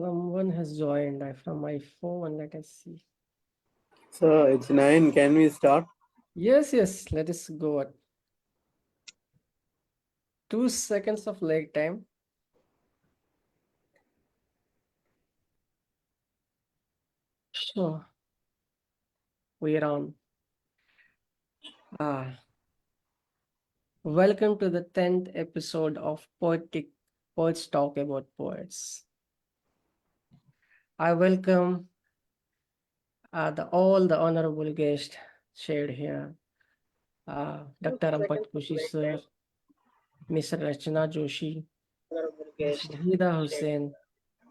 Someone has joined from my phone. Let us see. So it's 9. Can we start? Yes, let us go. 2 seconds of lag time. So we're on. Welcome to the 10th episode of Poets Talk About Poets. I welcome all the honorable guests shared here. Dr. Ampat Koshy sir, Mr. Rachana Joshi, Ms. Waheed Hussain,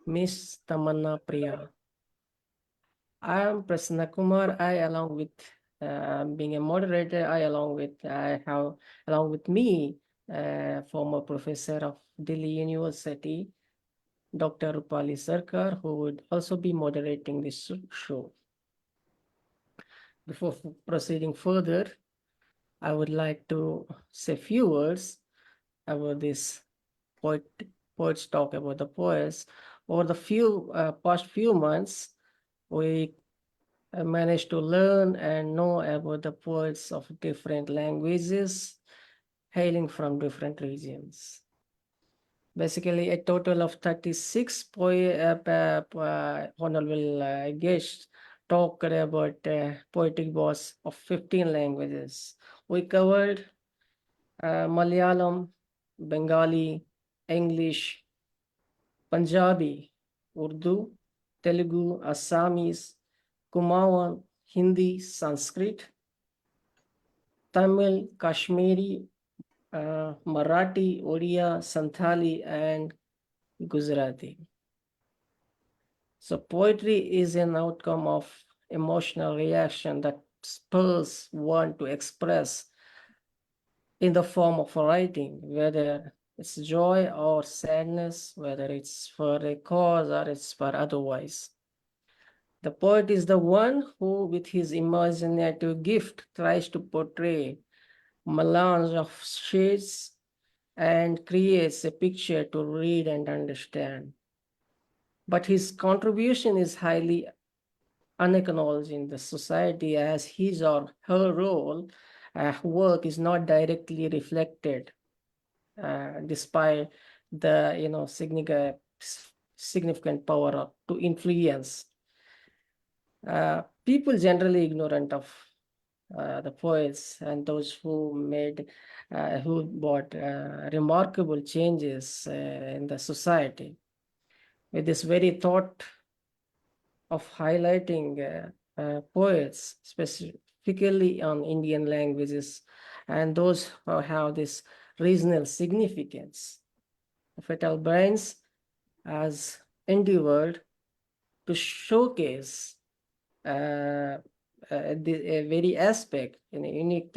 Miss Tamanna Priya. I am Prasanna Kumar. Along with being a moderator, I have along with me, former professor of Delhi University, Dr. Rupali Sarkar, who would also be moderating this show. Before proceeding further, I would like to say a few words about this poets talk about the poets. Over the past few months, we managed to learn and know about the poets of different languages hailing from different regions. Basically, a total of 36 honorable guests talked about poetic boss of 15 languages. We covered Malayalam, Bengali, English, Punjabi, Urdu, Telugu, Assamese, Kumaon, Hindi, Sanskrit, Tamil, Kashmiri, Marathi, Odia, Santhali, and Gujarati. So poetry is an outcome of emotional reaction that spurs one to express in the form of writing, whether it's joy or sadness, whether it's for a cause or it's for otherwise. The poet is the one who, with his imaginative gift, tries to portray melange of shades and creates a picture to read and understand. But his contribution is highly unacknowledged in the society, as his or her role work is not directly reflected, despite the significant power to influence. People generally ignorant of the poets and those who brought remarkable changes in the society. With this very thought of highlighting poets specifically on Indian languages and those who have this regional significance, Fatal Brains has endeavored to showcase a very aspect in a unique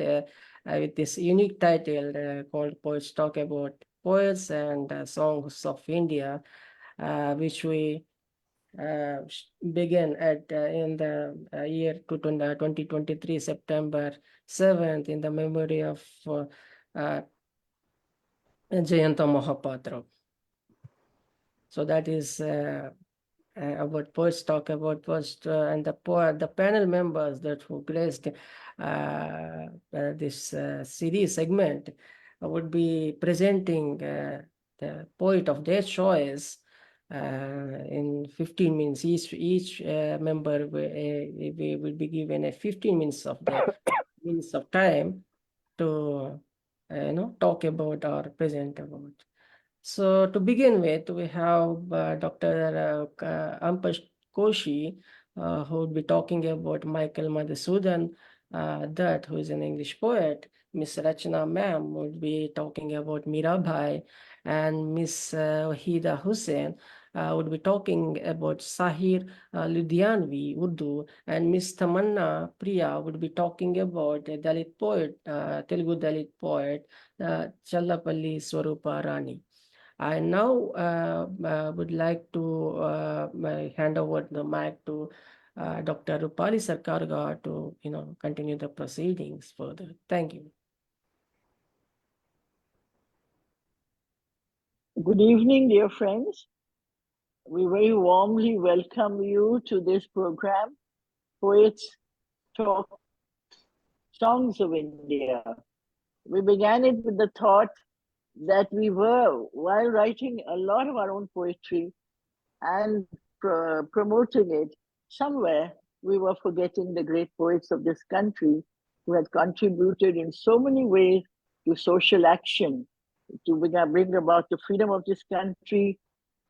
with this unique title called Poets Talk About Poets and Songs of India, which we began at in the year 2023 September 7th in the memory of Jayanta Mahapatra. So that is about poets talk about poets and the panel members that who graced this series segment would be presenting the poet of their choice in 15 minutes. Each member will be given a 15 minutes of the minutes of time to talk about or present about. So to begin with, we have Dr. Ampat Koshy, who will be talking about Micheal Madhusudan, Dutt, who is an English poet. Miss Rachana ma'am would be talking about Meera Bhai, and Miss Waheed Hussain would be talking about Sahir, Ludhianvi, Urdu, and Miss Tamanna Priya would be talking about a Dalit poet, Telugu Dalit poet, Challapalli Swarooparani. I now would like to hand over the mic to Dr. Rupali Sarkarga to continue the proceedings further. Thank you. Good evening, dear friends. We very warmly welcome you to this program, Poets Talk Songs of India. We began it with the thought that we were, while writing a lot of our own poetry and promoting it, somewhere we were forgetting the great poets of this country who had contributed in so many ways to social action, to bring about the freedom of this country,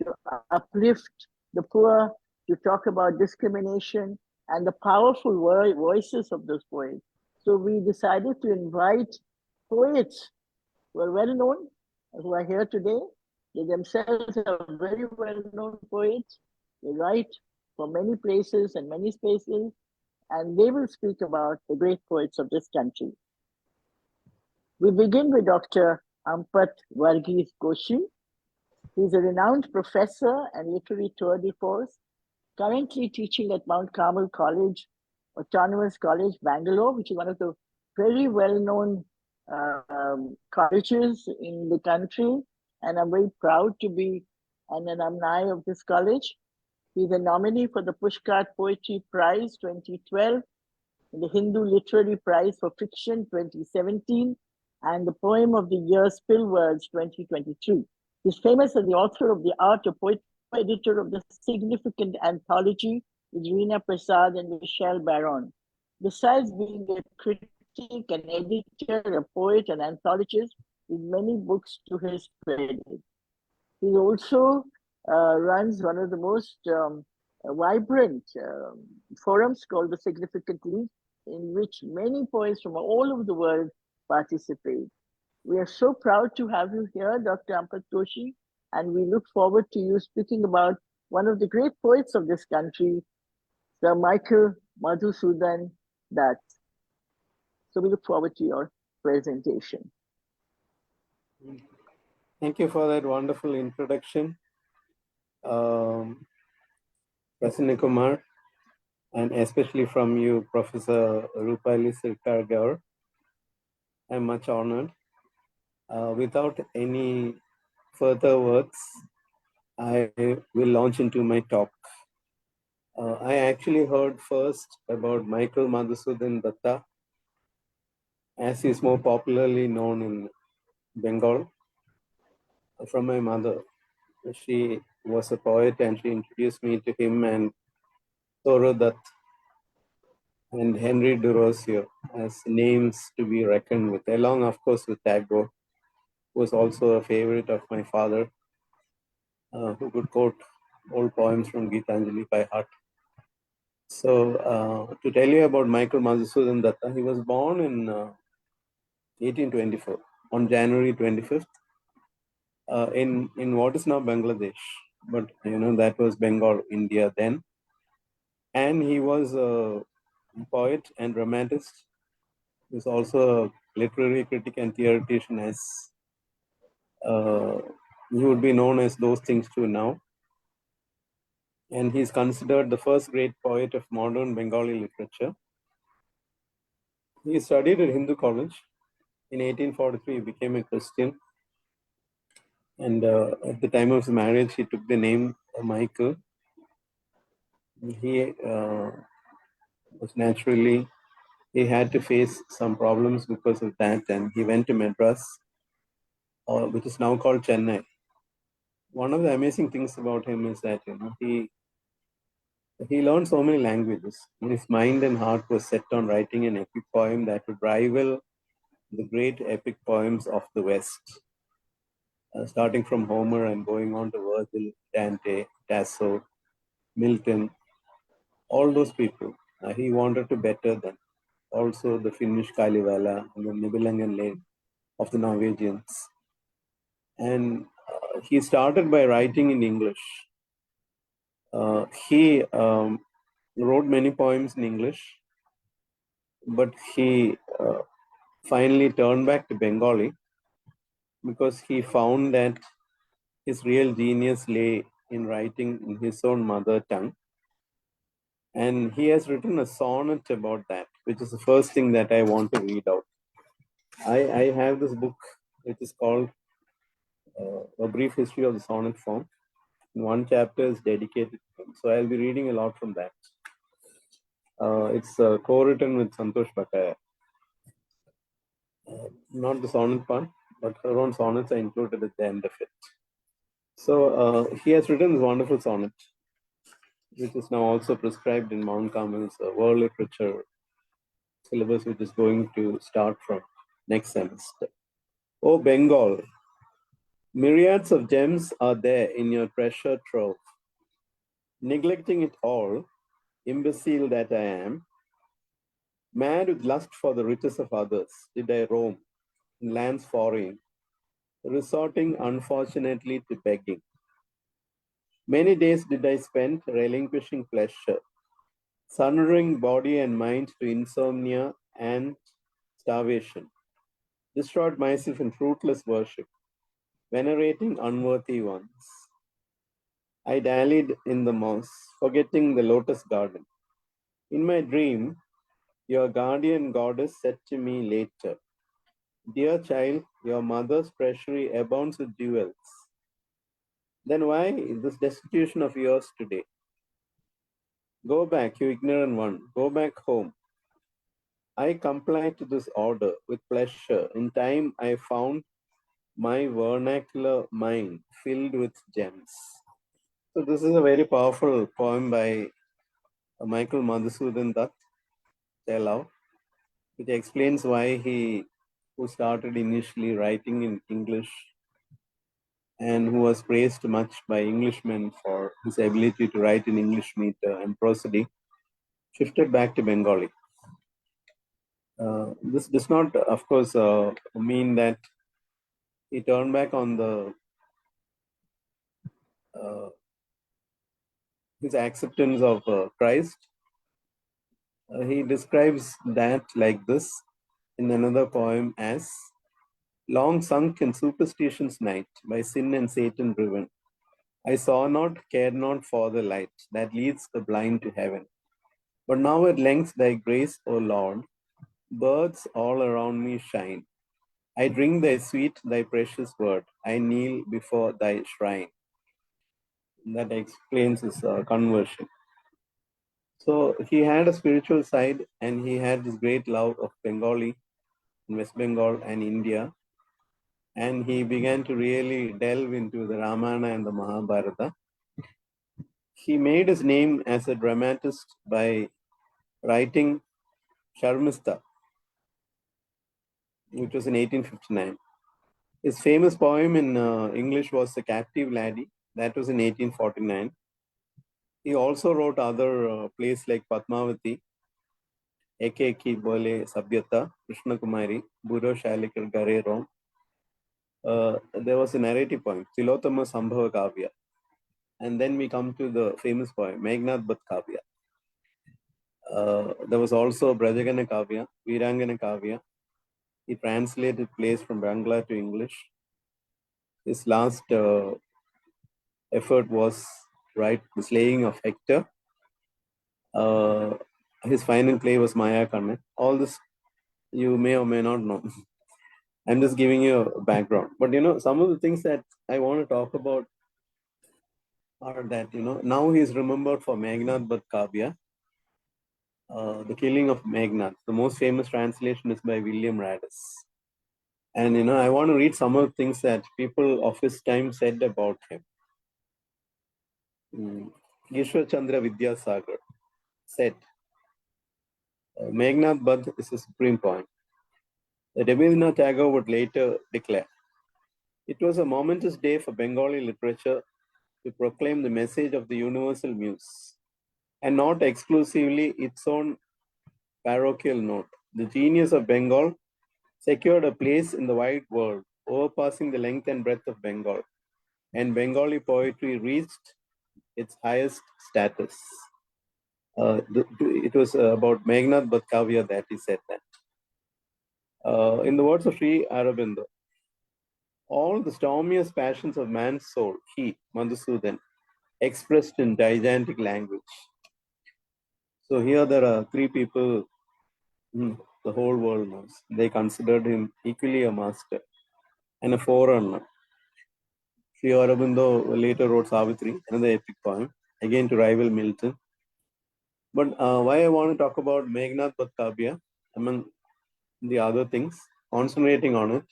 to uplift the poor, to talk about discrimination and the powerful voices of those poets. So we decided to invite poets who are well known, who are here today. They themselves are very well known poets. They write for many places and many spaces, and they will speak about the great poets of this country. We begin with Dr. Ampat Varghese Koshy. He's a renowned professor and literary tour de force, currently teaching at Mount Carmel College, Autonomous College, Bangalore, which is one of the very well-known colleges in the country. And I'm very proud to be an alumni of this college. He's a nominee for the Pushcart Poetry Prize 2012, the Hindu Literary Prize for Fiction 2017, and the Poem of the Year Spill Words 2023. He's famous as the author of The Art of Poetry, editor of the significant anthology with Reena Prasad and Micheal Baron. Besides being a critic, an editor, a poet, an anthologist, with many books to his credit. He also runs one of the most vibrant forums called the Significant League, in which many poets from all over the world participate. We are so proud to have you here, Dr. Ampat Joshi, and we look forward to you speaking about one of the great poets of this country, Sir Micheal Madhusudan Dutt. So we look forward to your presentation. Thank you for that wonderful introduction, Prasanna Kumar, and especially from you, Professor Rupali Sirkargaur. I'm much honored. Without any further words, I will launch into my talk. I actually heard first about Micheal Madhusudan Dutt, as he is more popularly known in Bengal, from my mother. She was a poet and she introduced me to him and Thoreau Dutt and Henry Durosio as names to be reckoned with, along of course with Tagore, who was also a favorite of my father, who could quote old poems from Gitanjali by heart. So to tell you about Micheal Madhusudan Dutt, he was born in 1824 on January 25th in what is now Bangladesh, but you know that was Bengal, India then. And he was a poet and dramatist. He was also a literary critic and theoretician, as he would be known as those things too now. And he's considered the first great poet of modern Bengali literature. He studied at Hindu College. In 1843, he became a Christian. And at the time of his marriage, he took the name Micheal. He was naturally, he had to face some problems because of that, and he went to Madras, which is now called Chennai. One of the amazing things about him is that he learned so many languages. His mind and heart was set on writing an epic poem that would rival the great epic poems of the West, starting from Homer and going on to Virgil, Dante, Tasso, Milton, all those people. He wanted to better them. Also the Finnish Kalevala and the Nibelungen Lane of the Norwegians. And he started by writing in English. He wrote many poems in English, but he finally turned back to Bengali because he found that his real genius lay in writing in his own mother tongue. And he has written a sonnet about that, which is the first thing that I want to read out. I have this book, which is called A Brief History of the Sonnet Form. One chapter is dedicated to him. So I'll be reading a lot from that. It's co-written with Santosh Bhattaya. Not the sonnet part, but her own sonnets are included at the end of it. So he has written this wonderful sonnet, which is now also prescribed in Mount Carmel's world literature syllabus, which is going to start from next semester. Oh Bengal, myriads of gems are there in your treasure trove. Neglecting it all, imbecile that I am, mad with lust for the riches of others, did I roam in lands foreign, resorting unfortunately to begging. Many days did I spend relinquishing pleasure, surrendering body and mind to insomnia and starvation, destroyed myself in fruitless worship, venerating unworthy ones. I dallied in the moss, forgetting the lotus garden. In my dream, your guardian goddess said to me later, dear child, your mother's treasury abounds with jewels. Then why this destitution of yours today? Go back, you ignorant one, go back home. I complied to this order with pleasure. In time, I found my vernacular mind filled with gems. So this is a very powerful poem by Michael Madhusudan Dutt, which explains why he, who started initially writing in English and who was praised much by Englishmen for his ability to write in English meter and prosody, shifted back to Bengali. This does not, of course, mean that he turned back on the his acceptance of Christ. He describes that like this in another poem as long sunk in superstition's night, by sin and Satan driven. I saw not, cared not for the light that leads the blind to heaven. But now at length thy grace, O Lord, birds all around me shine. I drink thy sweet, thy precious word. I kneel before thy shrine. That explains his conversion. So he had a spiritual side and he had this great love of Bengali, West Bengal and India. And he began to really delve into the Ramayana and the Mahabharata. He made his name as a dramatist by writing Sharmista, which was in 1859. His famous poem in English was The Captive Laddie. That was in 1849. He also wrote other plays like Padmavati, Eke Ki Bole Sabhyata, Krishna Kumari, Buro Shalikar Gare Rom. There was a narrative poem, Tilotama Sambhava Kavya. And then we come to the famous poem, Meghnad Bat Kavya. There was also Brajagana Kavya, Virangana Kavya. He translated plays from Bangla to English. His last effort was write The Slaying of Hector. His final play was Maya Kannan. All this you may or may not know. I'm just giving you a background. But some of the things that I want to talk about are that, now he is remembered for Meghnad Bat Kavya, The Killing of Meghnad. The most famous translation is by William Radis. And, I want to read some of the things that people of his time said about him. Gishwar Chandra Vidyasagar said, Meghnad Bad is a supreme point. Rabindranath Tagore would later declare, it was a momentous day for Bengali literature to proclaim the message of the universal muse, and not exclusively its own parochial note. The genius of Bengal secured a place in the wide world, overpassing the length and breadth of Bengal, and Bengali poetry reached its highest status. It was about Meghnad Bat Kavya that he said that. In the words of Sri Aurobindo, all the stormiest passions of man's soul, he, Madhusudan, expressed in gigantic language. So here there are three people the whole world knows. They considered him equally a master and a forerunner. Sri Aurobindo later wrote Savitri, another epic poem, again to rival Milton. But why I want to talk about Meghnad Dutt Kavya, among the other things, concentrating on it,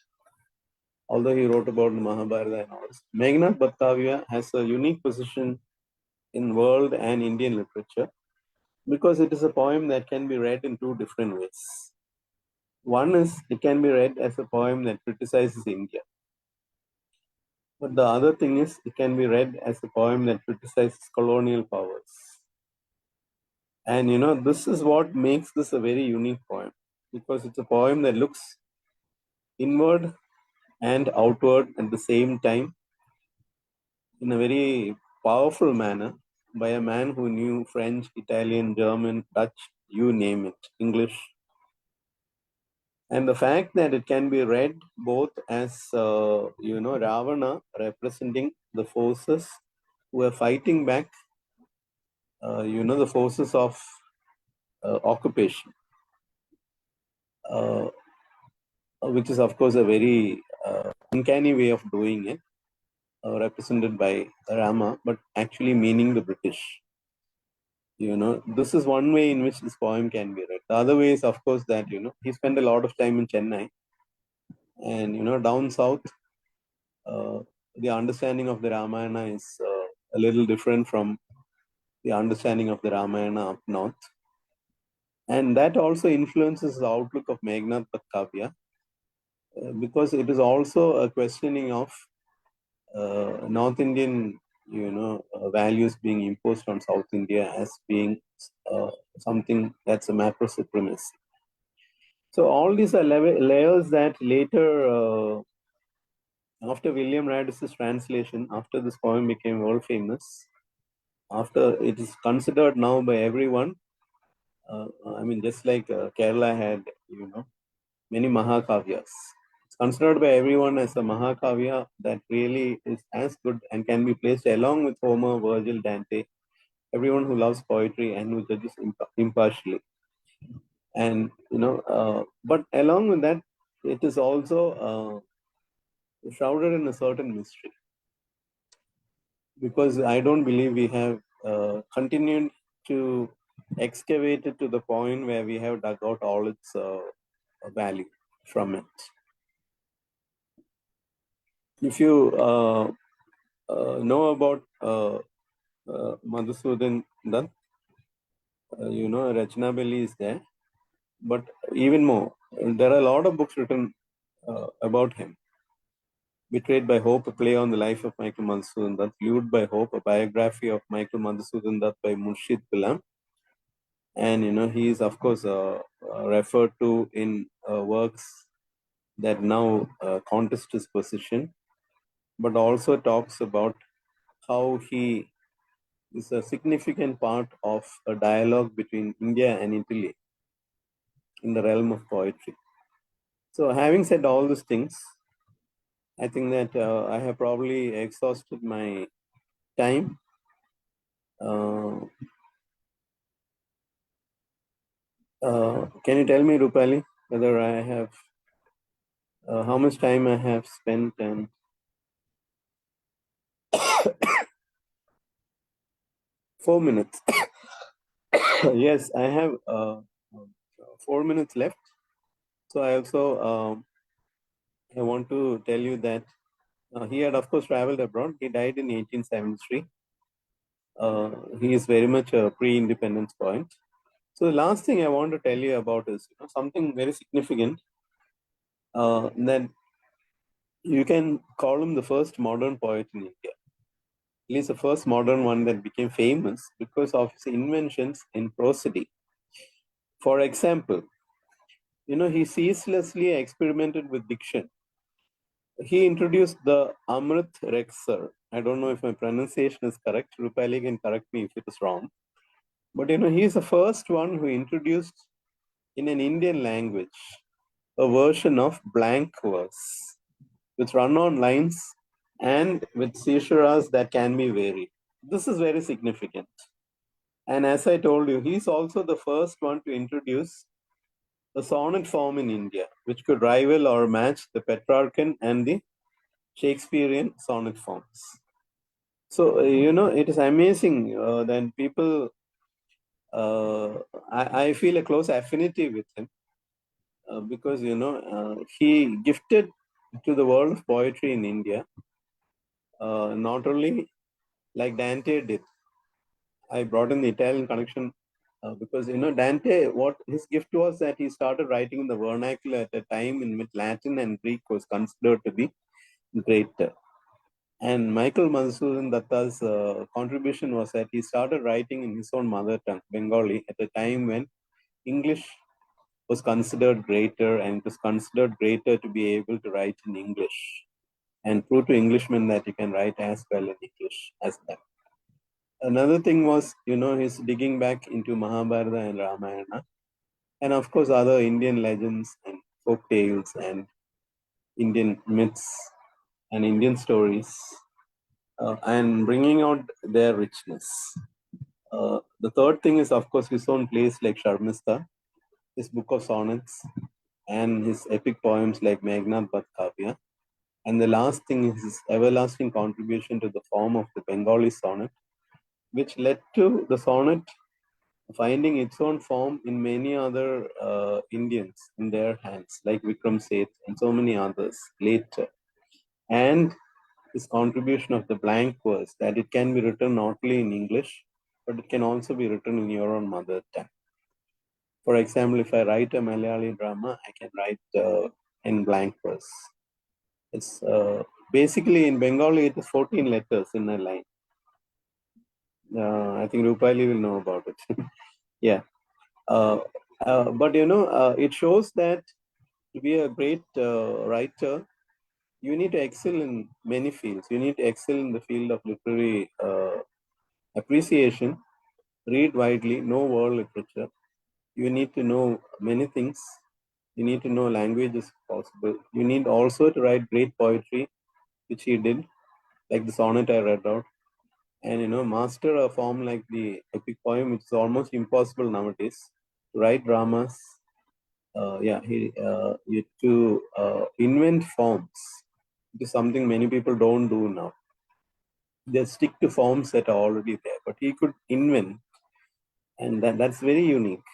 although he wrote about the Mahabharata and all this, Meghnad Dutt Kavya has a unique position in world and Indian literature because it is a poem that can be read in two different ways. One is it can be read as a poem that criticizes India. But the other thing is it can be read as a poem that criticizes colonial powers. And this is what makes this a very unique poem, because it's a poem that looks inward and outward at the same time in a very powerful manner by a man who knew French, Italian, German, Dutch, you name it, English. And the fact that it can be read both as, Ravana representing the forces who are fighting back, the forces of occupation, which is, of course, a very uncanny way of doing it, represented by Rama, but actually meaning the British. This is one way in which this poem can be read. The other way is, of course, that, he spent a lot of time in Chennai. And, down south, the understanding of the Ramayana is a little different from the understanding of the Ramayana up north. And that also influences the outlook of Meghnad Dutt Kavya, because it is also a questioning of North Indian, values being imposed on South India as being something that's a macro supremacy. So all these are layers that later, after William Radis's translation, after this poem became world famous, after it is considered now by everyone, just like Kerala had, many Mahakavyas. It's considered by everyone as a Mahakavya that really is as good and can be placed along with Homer, Virgil, Dante, everyone who loves poetry and who judges impartially. And, but along with that, it is also shrouded in a certain mystery. Because I don't believe we have continued to excavate it to the point where we have dug out all its value from it. If you know about Madhusudan Dutt, Rachanabali is there. But even more, there are a lot of books written about him. Betrayed by Hope, a play on the life of Michael Madhusudan Dutt. Lured by Hope, a biography of Michael Madhusudan Dutt by Murshid Ghulam. And, he is, of course, referred to in works that now contest his position, but also talks about how he is a significant part of a dialogue between India and Italy in the realm of poetry. So having said all these things, I think that I have probably exhausted my time. Can you tell me, Rupali, whether I have, how much time I have spent? And 4 minutes. Yes, I have 4 minutes left. So I also I want to tell you that he had, of course, traveled abroad. He died in 1873. He is very much a pre-independence poet. So the last thing I want to tell you about is something very significant, that you can call him the first modern poet in India. At least the first modern one that became famous because of his inventions in prosody. For example, he ceaselessly experimented with diction. He introduced the Amrit Rexer. I don't know if my pronunciation is correct. Rupali can correct me if it is wrong. But he is the first one who introduced in an Indian language a version of blank verse with run-on lines and with caesuras that can be varied. This is very significant. And as I told you, he's also the first one to introduce a sonnet form in India, which could rival or match the Petrarchan and the Shakespearean sonnet forms. So, it is amazing that people, I feel a close affinity with him because, he gifted to the world of poetry in India, not only like Dante did. I brought in the Italian connection because, Dante, what his gift was that he started writing in the vernacular at a time in which Latin and Greek was considered to be greater. And Micheal Madhusudan Datta's contribution was that he started writing in his own mother tongue, Bengali, at a time when English was considered greater, and it was considered greater to be able to write in English and prove to Englishmen that you can write as well in English as them. Another thing was, his digging back into Mahabharata and Ramayana, and of course other Indian legends and folk tales and Indian myths and Indian stories, and bringing out their richness. The third thing is, of course, his own plays like Sharmista, his book of sonnets, and his epic poems like Meghnad Bath Kavya. And the last thing is his everlasting contribution to the form of the Bengali sonnet, which led to the sonnet finding its own form in many other Indians in their hands, like Vikram Seth and so many others later. And his contribution of the blank verse, that it can be written not only in English, but it can also be written in your own mother tongue. For example, if I write a Malayali drama, I can write in blank verse. It's basically in Bengali, it is 14 letters in a line. I think Rupali will know about it. Yeah. But it shows that to be a great writer, you need to excel in many fields. You need to excel in the field of literary appreciation, read widely, know world literature. You need to know many things. You need to know languages if possible. You need also to write great poetry, which he did, like the sonnet I read out. And master a form like the epic poem, which is almost impossible nowadays. To write dramas, to invent forms. It is something many people don't do now. They stick to forms that are already there, but he could invent, and that's very unique.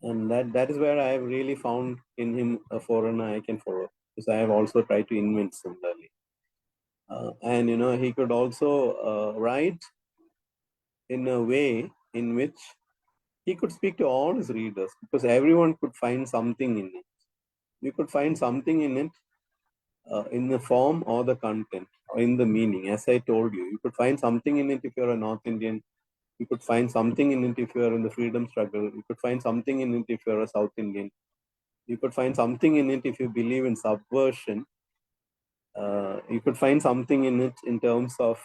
And that is where I have really found in him a foreigner I can follow, because I have also tried to invent similarly. And he could also write in a way in which he could speak to all his readers, because everyone could find something in it. You could find something in it in the form or the content or in the meaning. As I told you, you could find something in it if you're a North Indian. You could find something in it if you're in the freedom struggle. You could find something in it if you're a South Indian. You could find something in it if you believe in subversion. You could find something in it in terms of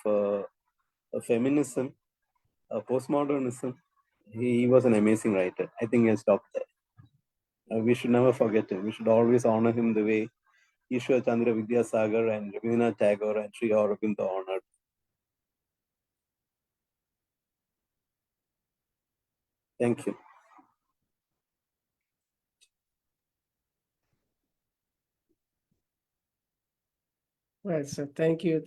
feminism, postmodernism. He was an amazing writer. I think I'll stop there. We should never forget him. We should always honor him the way Ishwar Chandra Vidyasagar and Rabindranath Tagore and Sri Aurobindo honored. Thank you. Well, so thank you.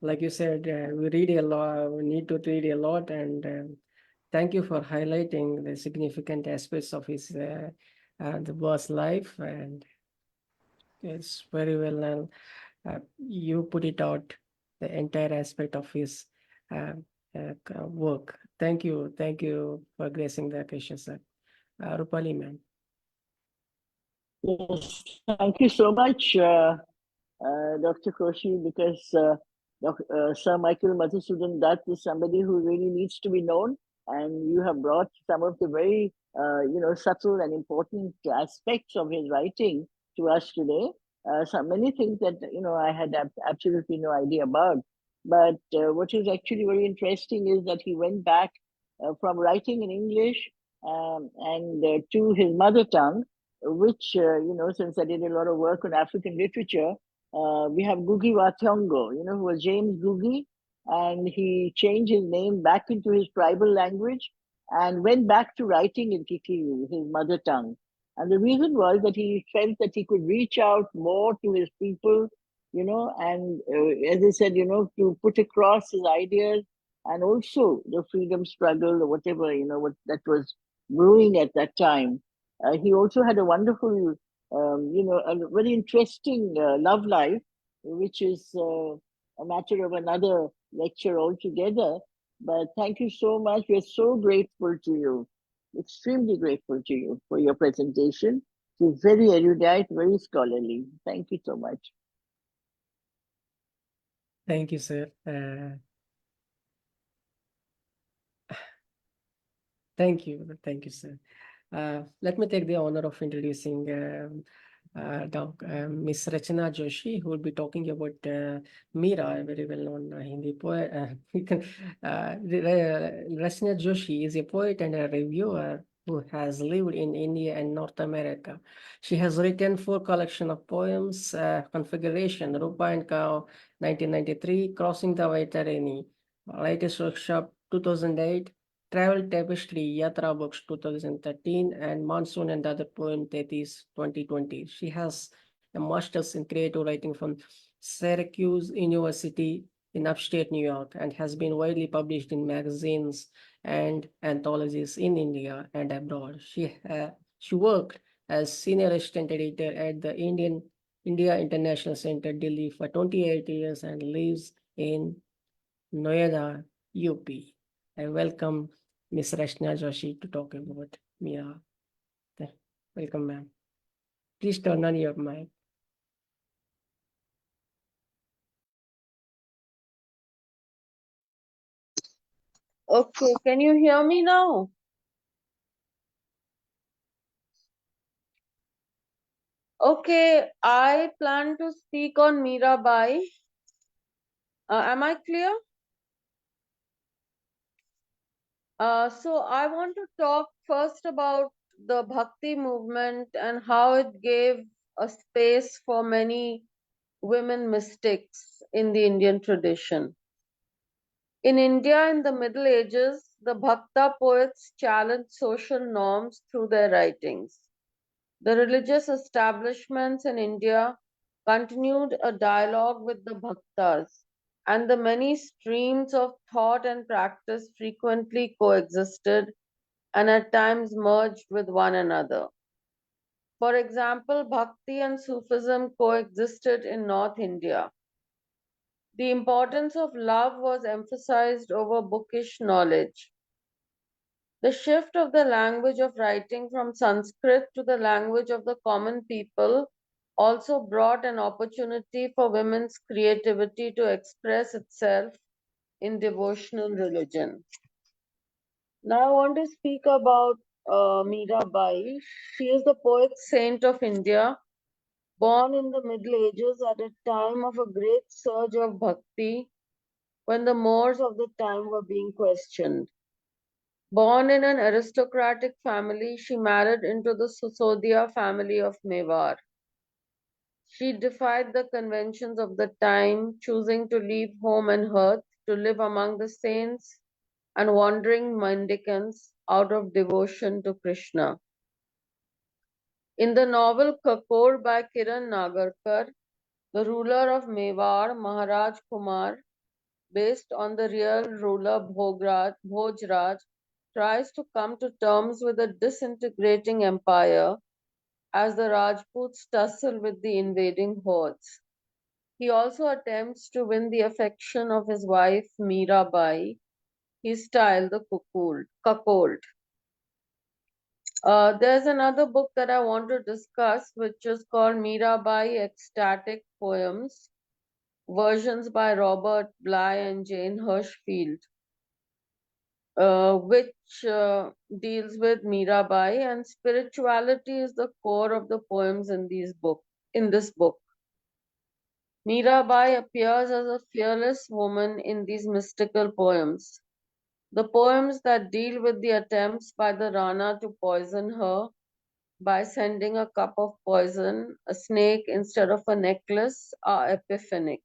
Like you said, we read a lot. We need to read a lot, and thank you for highlighting the significant aspects of his the boss life, and it's very well. And you put it out the entire aspect of his work. Thank you for gracing the occasion, sir. Rupali, ma'am. Yes, thank you so much, Dr. Koshy, because Sir Micheal Madhusudan Dutt is somebody who really needs to be known, and you have brought some of the very subtle and important aspects of his writing to us today. So many things that I had absolutely no idea about. But what is actually very interesting is that he went back from writing in English and to his mother tongue, which since I did a lot of work on African literature, we have Ngugi wa Thiong'o, who was James Ngugi, and he changed his name back into his tribal language and went back to writing in Kikiri, his mother tongue. And the reason was that he felt that he could reach out more to his people and as I said, to put across his ideas and also the freedom struggle or whatever, what that was brewing at that time. He also had a wonderful, a very interesting love life, which is a matter of another lecture altogether. But thank you so much. We're so grateful to you, extremely grateful to you for your presentation. It's very erudite, very scholarly. Thank you so much. Thank you, sir. Thank you, sir. Let me take the honor of introducing Miss Rachana Joshi, who will be talking about Meera, a very well-known Hindi poet. Rachana Joshi is a poet and a reviewer who has lived in India and North America. She has written 4 collections of poems, Configuration, Rupa and Cow, 1993, Crossing the Vaiterani, latest workshop, 2008, Travel Tapestry, Yatra Books 2013, and Monsoon and Other Poem Thetis 2020. She has a master's in creative writing from Syracuse University in upstate New York and has been widely published in magazines and anthologies in India and abroad. She worked as senior assistant editor at the India International Center, Delhi for 28 years and lives in Noida, UP. I welcome Ms. Rachana Joshi to talk about Meera. Welcome, ma'am. Please turn on your mic. Okay, can you hear me now? Okay, I plan to speak on Meera Bai. Am I clear? So I want to talk first about the Bhakti movement and how it gave a space for many women mystics in the Indian tradition. In India in the Middle Ages, the Bhakta poets challenged social norms through their writings. The religious establishments in India continued a dialogue with the Bhaktas, and the many streams of thought and practice frequently coexisted and at times merged with one another. For example, Bhakti and Sufism coexisted in North India. The importance of love was emphasized over bookish knowledge. The shift of the language of writing from Sanskrit to the language of the common people also brought an opportunity for women's creativity to express itself in devotional religion. Now I want to speak about Meera Bai. She is the poet saint of India, born in the Middle Ages at a time of a great surge of bhakti when the mores of the time were being questioned. Born in an aristocratic family, she married into the Susodia family of Mewar. She defied the conventions of the time, choosing to leave home and hearth to live among the saints and wandering mendicants out of devotion to Krishna. In the novel Kakor by Kiran Nagarkar, the ruler of Mewar, Maharaj Kumar, based on the real ruler Bhojraj, tries to come to terms with a disintegrating empire as the Rajputs tussle with the invading hordes. He also attempts to win the affection of his wife Meera Bai. He styled the cuckold. There's another book that I want to discuss, which is called Meera Bai Ecstatic Poems, versions by Robert Bly and Jane Hirschfield. Which deals with Meera Bai, and spirituality is the core of the poems in this book. Meera Bai appears as a fearless woman in these mystical poems. The poems that deal with the attempts by the Rana to poison her by sending a cup of poison, a snake instead of a necklace, are epiphanic.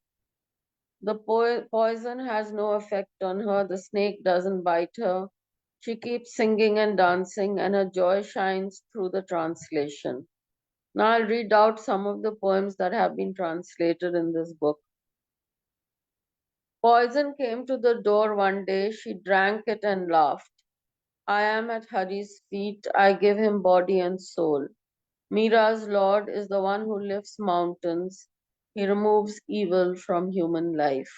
The poison has no effect on her, the snake doesn't bite her. She keeps singing and dancing, and her joy shines through the translation. Now I'll read out some of the poems that have been translated in this book. Poison came to the door one day, she drank it and laughed. I am at Hari's feet, I give him body and soul. Meera's Lord is the one who lifts mountains, he removes evil from human life.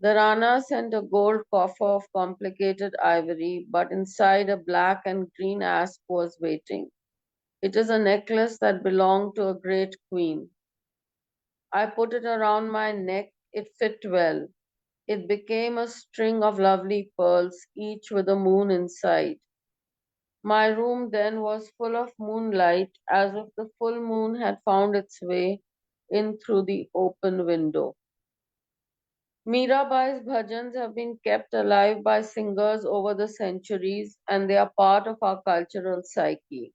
The Rana sent a gold coffer of complicated ivory, but inside a black and green asp was waiting. It is a necklace that belonged to a great queen. I put it around my neck, it fit well. It became a string of lovely pearls, each with a moon inside. My room then was full of moonlight, as if the full moon had found its way in through the open window. Meerabai's bhajans have been kept alive by singers over the centuries, and they are part of our cultural psyche.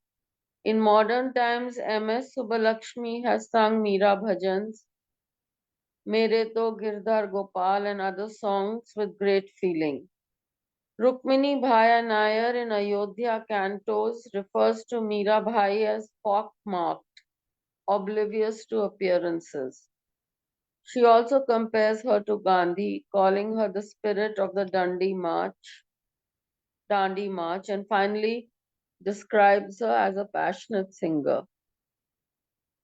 In modern times, M.S. Subbalakshmi has sung Meera bhajans, Mere To Girdhar Gopal, and other songs with great feeling. Rukmini Bhai Nair in Ayodhya cantos refers to Meera Bhai as pock-marked, oblivious to appearances. She also compares her to Gandhi, calling her the spirit of the Dandi March, and finally describes her as a passionate singer.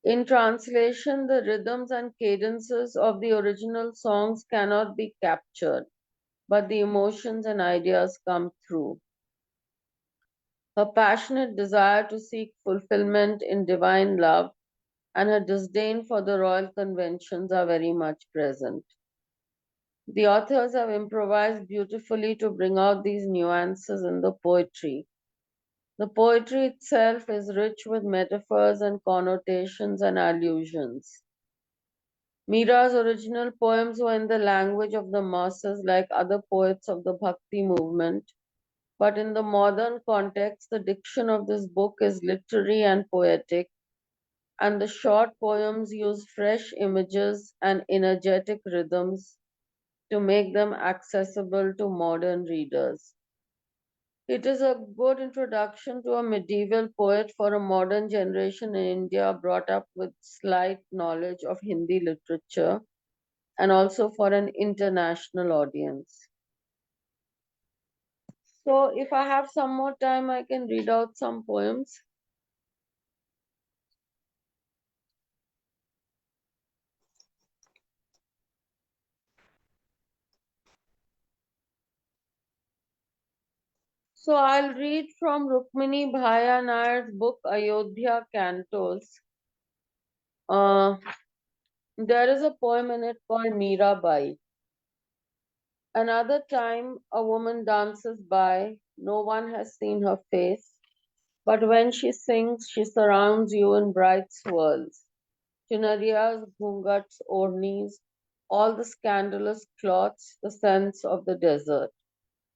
In translation, the rhythms and cadences of the original songs cannot be captured, but the emotions and ideas come through. Her passionate desire to seek fulfillment in divine love and her disdain for the royal conventions are very much present. The authors have improvised beautifully to bring out these nuances in the poetry. The poetry itself is rich with metaphors and connotations and allusions. Meera's original poems were in the language of the masses like other poets of the Bhakti movement, but in the modern context, the diction of this book is literary and poetic, and the short poems use fresh images and energetic rhythms to make them accessible to modern readers. It is a good introduction to a medieval poet for a modern generation in India brought up with slight knowledge of Hindi literature and also for an international audience. So, if I have some more time, I can read out some poems. So, I'll read from Rukmini Bhaya Nair's book Ayodhya Cantos. There is a poem in it called Meera Bai. Another time, a woman dances by. No one has seen her face, but when she sings, she surrounds you in bright swirls. Chinariyas, ghungats, ornis, all the scandalous cloths, the scents of the desert.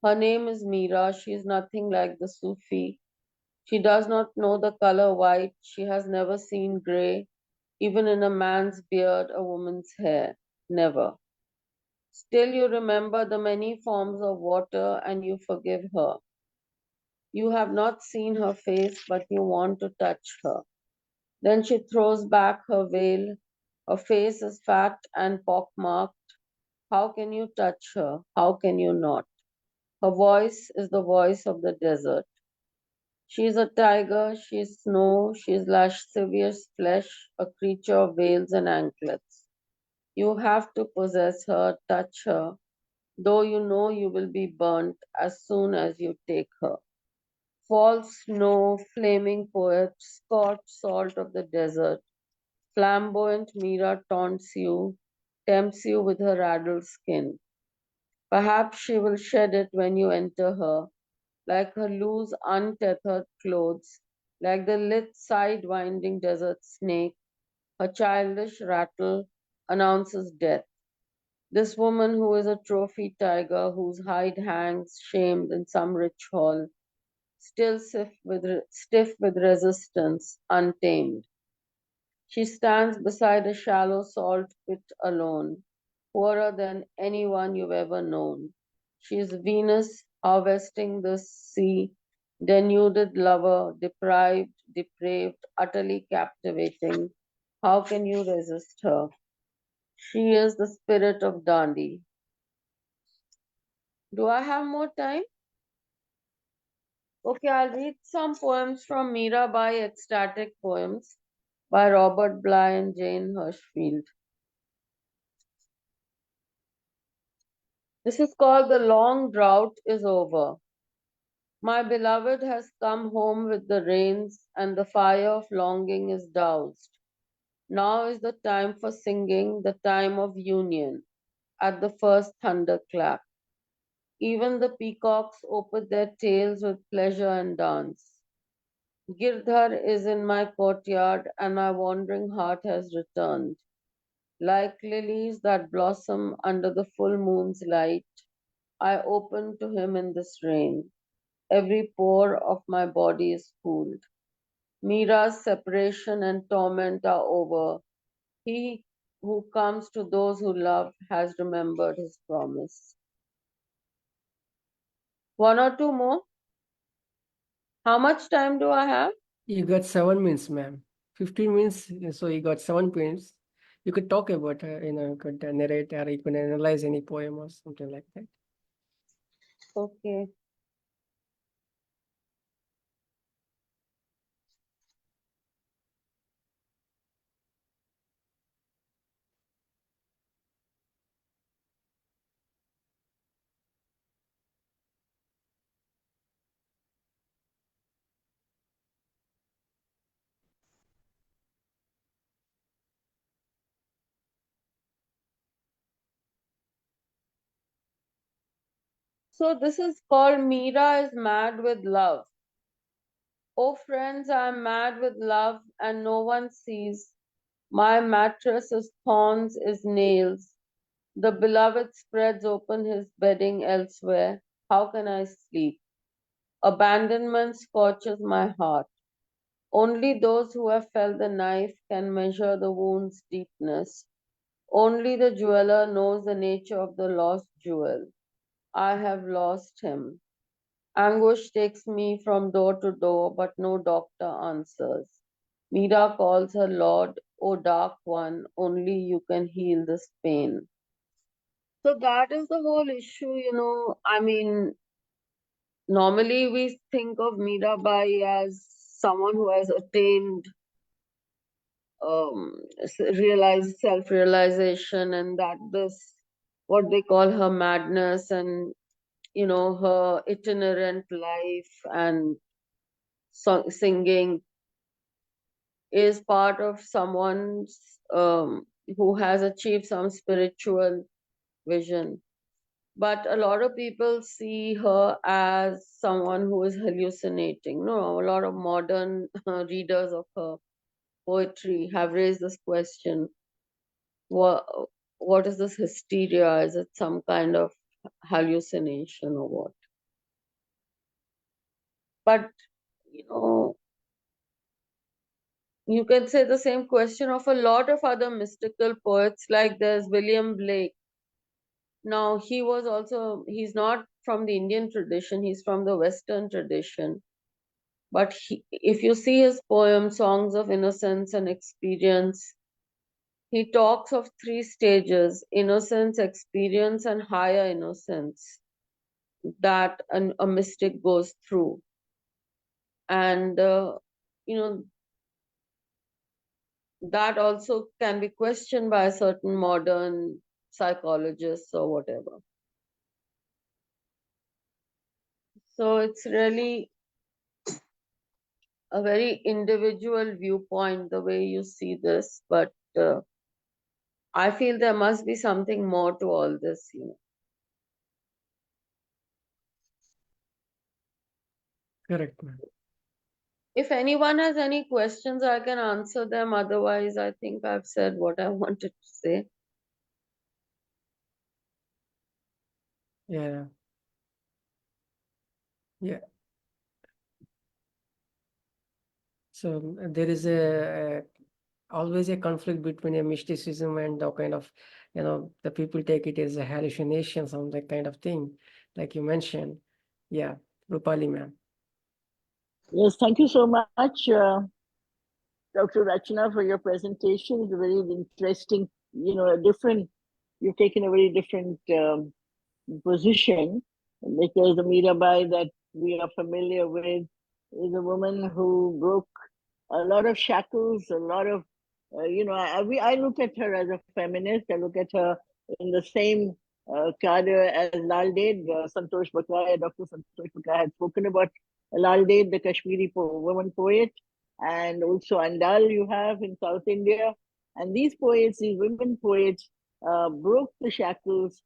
Her name is Meera. She is nothing like the Sufi. She does not know the color white. She has never seen grey, even in a man's beard, a woman's hair. Never. Still, you remember the many forms of water and you forgive her. You have not seen her face, but you want to touch her. Then she throws back her veil. Her face is fat and pockmarked. How can you touch her? How can you not? Her voice is the voice of the desert. She is a tiger, she is snow, she is lascivious flesh, a creature of veils and anklets. You have to possess her, touch her, though you know you will be burnt as soon as you take her. False snow, flaming poet, scorched salt of the desert, flamboyant Meera taunts you, tempts you with her addled skin. Perhaps she will shed it when you enter her, like her loose, untethered clothes, like the lithe, side-winding desert snake. Her childish rattle announces death. This woman who is a trophy tiger whose hide hangs shamed in some rich hall, still stiff with resistance, untamed. She stands beside a shallow salt pit alone, poorer than anyone you've ever known. She is Venus harvesting the sea denuded lover, deprived, depraved, utterly captivating. How can you resist her? She is the spirit of Dandi. Do I have more time? Okay, I'll read some poems from Meera by Ecstatic Poems by Robert Bly and Jane Hirschfield. This is called The Long Drought is Over. My beloved has come home with the rains, and the fire of longing is doused. Now is the time for singing, the time of union, at the first thunderclap. Even the peacocks open their tails with pleasure and dance. Girdhar is in my courtyard, and my wandering heart has returned. Like lilies that blossom under the full moon's light, I open to him in this rain. Every pore of my body is cooled. Meera's separation and torment are over. He who comes to those who love has remembered his promise. One or two more? How much time do I have? You got 7 minutes, ma'am. 15 minutes, so you got 7 minutes. You could talk about, you could narrate or you could analyze any poem or something like that. Okay. So this is called Meera is Mad with Love. Oh friends, I am mad with love and no one sees. My mattress is thorns, is nails. The beloved spreads open his bedding elsewhere. How can I sleep? Abandonment scorches my heart. Only those who have felt the knife can measure the wound's deepness. Only the jeweler knows the nature of the lost jewel. I have lost him. Anguish takes me from door to door, but no doctor answers. Meera calls her Lord, O Dark One, only you can heal this pain. So that is the whole issue. I mean, normally we think of Mirabai as someone who has attained self-realization, and that this, what they call her madness, and her itinerant life and singing is part of someone's who has achieved some spiritual vision. But a lot of people see her as someone who is hallucinating. No, a lot of modern readers of her poetry have raised this question. What is this hysteria? Is it some kind of hallucination or what? But, you can say the same question of a lot of other mystical poets, like there's William Blake. Now, he's not from the Indian tradition, he's from the Western tradition. But if you see his poem, Songs of Innocence and Experience, he talks of three stages: innocence, experience, and higher innocence that a mystic goes through. And, that also can be questioned by certain modern psychologists or whatever. So it's really a very individual viewpoint, the way you see this, but I feel there must be something more to all this. Correct, ma'am. If anyone has any questions, I can answer them. Otherwise, I think I've said what I wanted to say. Yeah. Yeah. So there is always a conflict between a mysticism and the kind of, the people take it as a hallucination, some that kind of thing, like you mentioned. Yeah, Rupali, ma'am. Yes, thank you so much, Dr. Rachana, for your presentation. It's a very interesting, you've taken a very different position, because the Mirabai that we are familiar with is a woman who broke a lot of shackles, a lot of, I look at her as a feminist. I look at her in the same cadre as Lal Ded, Santosh Bakaya. Dr. Santosh Bakaya had spoken about Lal Ded, the Kashmiri woman poet, and also Andal you have in South India. And these poets, these women poets, broke the shackles.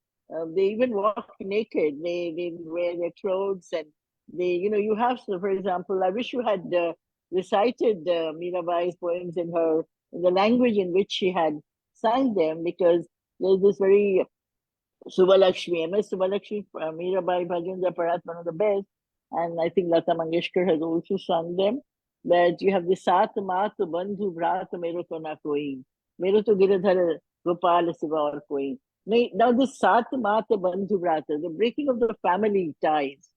They even walk naked. They wear their clothes, and you have, so for example, I wish you had recited Mirabai's poems in the language in which she had sang them, because there's this very Subalakshmi, MS Subalakshmi, Mirabai bhajans are perhaps one of the best, and I think Lata Mangeshkar has also sung them. That you have the Sat Maat Bandhu Brat Mero to na koi, Mero to Giridhar Gopal Siva aur koi. Now this Sat Maat Bandhu Brat, the breaking of the family ties,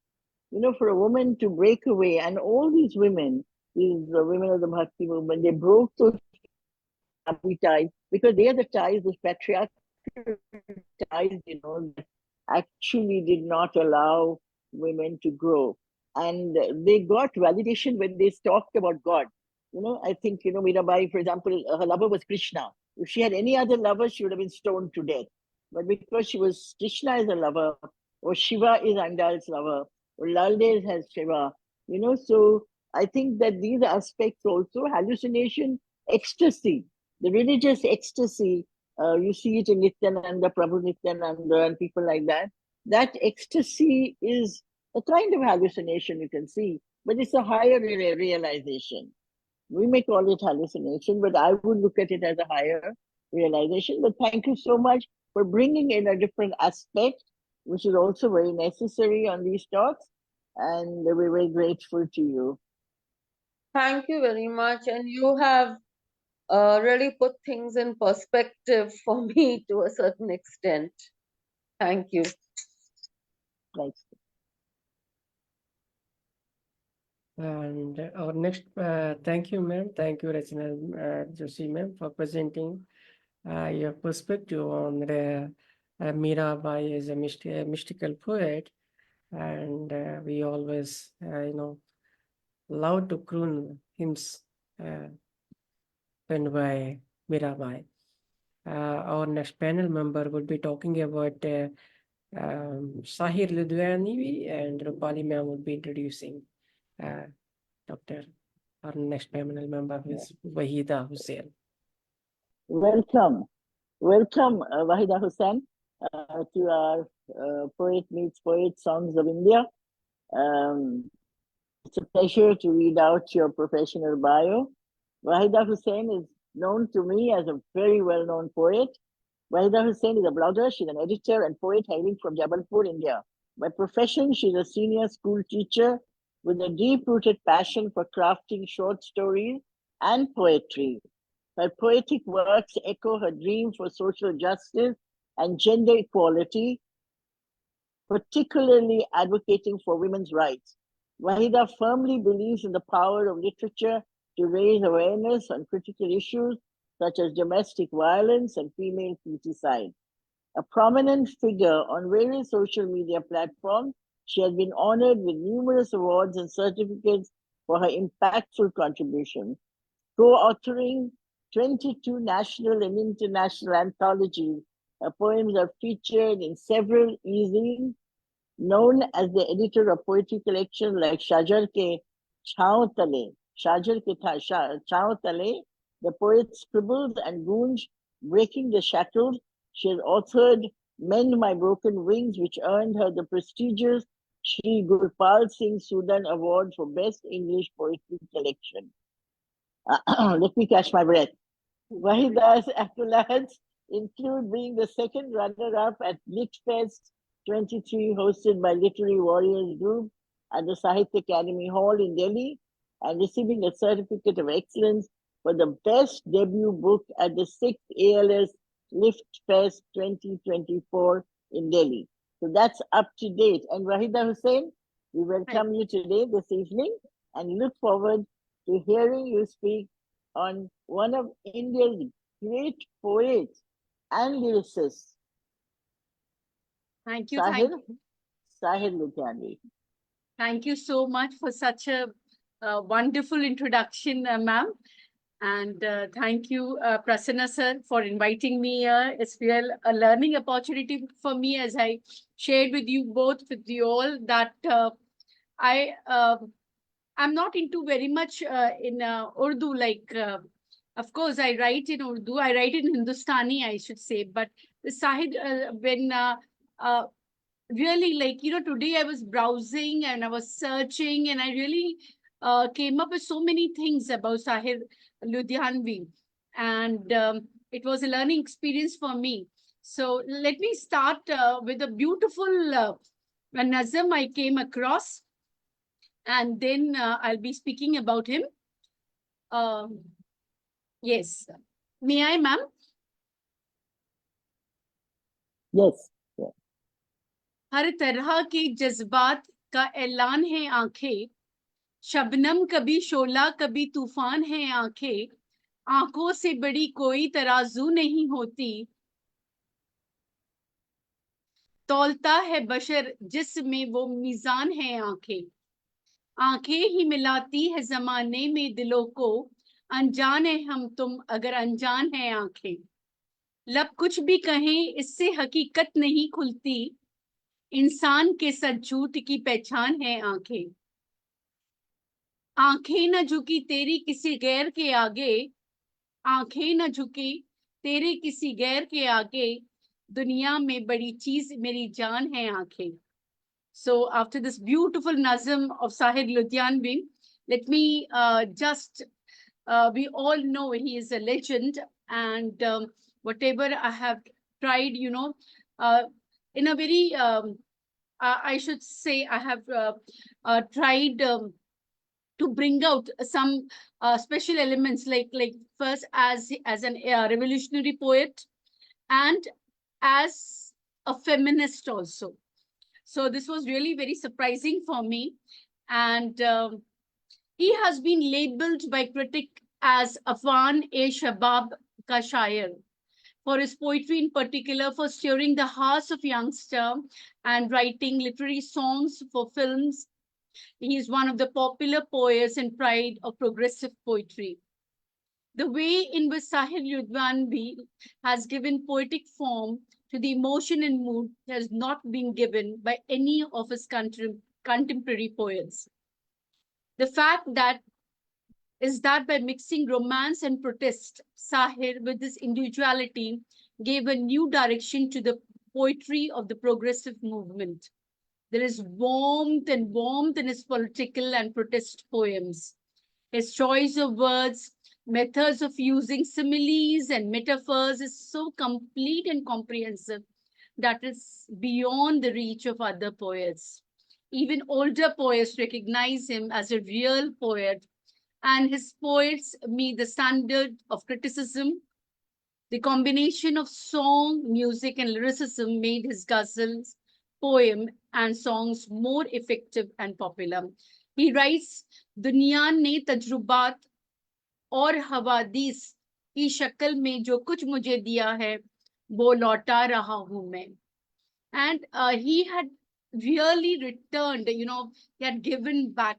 for a woman to break away, and all these women, these women of the Bhakti movement, they broke those family ties, because they are the ties, those patriarchal ties, that actually did not allow women to grow. And they got validation when they talked about God. I think, Mirabai, for example, her lover was Krishna. If she had any other lover, she would have been stoned to death. But because she was Krishna is a lover, or Shiva is Andal's lover, or Lalde has Shiva, so I think that these aspects also, hallucination, ecstasy, the religious ecstasy, you see it in Nityananda, Prabhu Nityananda, and people like that. That ecstasy is a kind of hallucination, you can see, but it's a higher realization. We may call it hallucination, but I would look at it as a higher realization. But thank you so much for bringing in a different aspect, which is also very necessary on these talks. And we're very grateful to you. Thank you very much. And you have really put things in perspective for me to a certain extent. Thank you. Thanks. And our next, thank you, ma'am. Thank you, Rachana Joshi, ma'am, for presenting your perspective on the Meera as a mystical poet. And we always, love to croon hymns penned by Meera. Our next panel member would be talking about Sahir Ludhianvi, and Rupali ma'am would be introducing Dr. Our next panel member is Waheed Hussain. Welcome. Welcome, Wahida Hussain, to our Poet Meets Poet Songs of India. It's a pleasure to read out your professional bio. Wahida Hussain is known to me as a very well-known poet. Wahida Hussain is a blogger. She's an editor and poet hailing from Jabalpur, India. By profession, she's a senior school teacher with a deep-rooted passion for crafting short stories and poetry. Her poetic works echo her dream for social justice and gender equality, particularly advocating for women's rights. Wahida firmly believes in the power of literature to raise awareness on critical issues such as domestic violence and female feticide. A prominent figure on various social media platforms, she has been honored with numerous awards and certificates for her impactful contributions, co-authoring 22 national and international anthologies. Her poems are featured in several e-zines, known as the editor of poetry collections like Shajar Ke Chhao Tale, Chhao Tale, The Poet's Scribbles, and Goonj, Breaking the Shackles. She has authored Mend My Broken Wings, which earned her the prestigious Shri Gurpal Singh Sudan Award for Best English Poetry Collection. Let me catch my breath. Wahida's accolades include being the second runner-up at LitFest 23, hosted by Literary Warriors Group at the Sahitya Academy Hall in Delhi, and receiving a certificate of excellence for the best debut book at the 6th ALS LiftFest 2024 in Delhi. So that's up to date. And Wahida Hussain, we welcome you today, this evening. and look forward to hearing you speak on one of India's great poets and lyricists, Thank you. Sahir, Thank you. Sahir Ludhianvi. Thank you so much for such a wonderful introduction, ma'am. And thank you, Prasanna sir, for inviting me here. It's real a learning opportunity for me, as I shared with you both, with you all, that I'm not into very much in Urdu. Like, of course, I write in Urdu. I write in Hindustani, I should say. But the Sahid, when really, like, today I was browsing and I was searching, and I really came up with so many things about Sahir Ludhianvi, and it was a learning experience for me. So let me start with a beautiful nazam I came across, and then I'll be speaking about him. Yes, may I, ma'am? Yes. हर तरह के जज्बात का ऐलान है आंखें, शबनम कभी शोला कभी तूफान है आंखें, आंखों से बड़ी कोई तराजू नहीं होती, तौलता है बशर जिसमें वो मीजान है आंखें, आंखें ही मिलाती है जमाने में दिलों को, अनजान है हम तुम अगर अनजान है आंखें, लब कुछ भी कहें इससे हकीकत नहीं खुलती, इंसान के सच झूठ की पहचान है आंखें, आंखें न झुकी तेरी किसी गैर के आगे, आंखें न झुकी तेरे किसी गैर के आगे, दुनिया में बड़ी चीज मेरी जान है आंखें. So after this beautiful nazam of Sahir Ludhianvi, let me we all know he is a legend, and whatever I have tried, in a very, I should say, I have tried to bring out some special elements, like first as an revolutionary poet, and as a feminist also. So this was really very surprising for me, and he has been labeled by critics as Afan-e-Shabab ka Shair, for his poetry in particular, for stirring the hearts of youngsters and writing literary songs for films. He is one of the popular poets and pride of progressive poetry. The way in which Sahir Ludhianvi has given poetic form to the emotion and mood has not been given by any of his contemporary poets. The fact that is that by mixing romance and protest, Sahir, with his individuality, gave a new direction to the poetry of the progressive movement. There is warmth in his political and protest poems. His choice of words, methods of using similes and metaphors is so complete and comprehensive that is beyond the reach of other poets. Even older poets recognize him as a real poet, and his poets meet the standard of criticism. The combination of song, music, and lyricism made his ghazals, poem, and songs more effective and popular. He writes, दुनिया ने तजुर्बात और हवादीस की शक्ल में जो कुछ मुझे दिया है वो लौटा रहा हूं मैं. And he had really returned, he had given back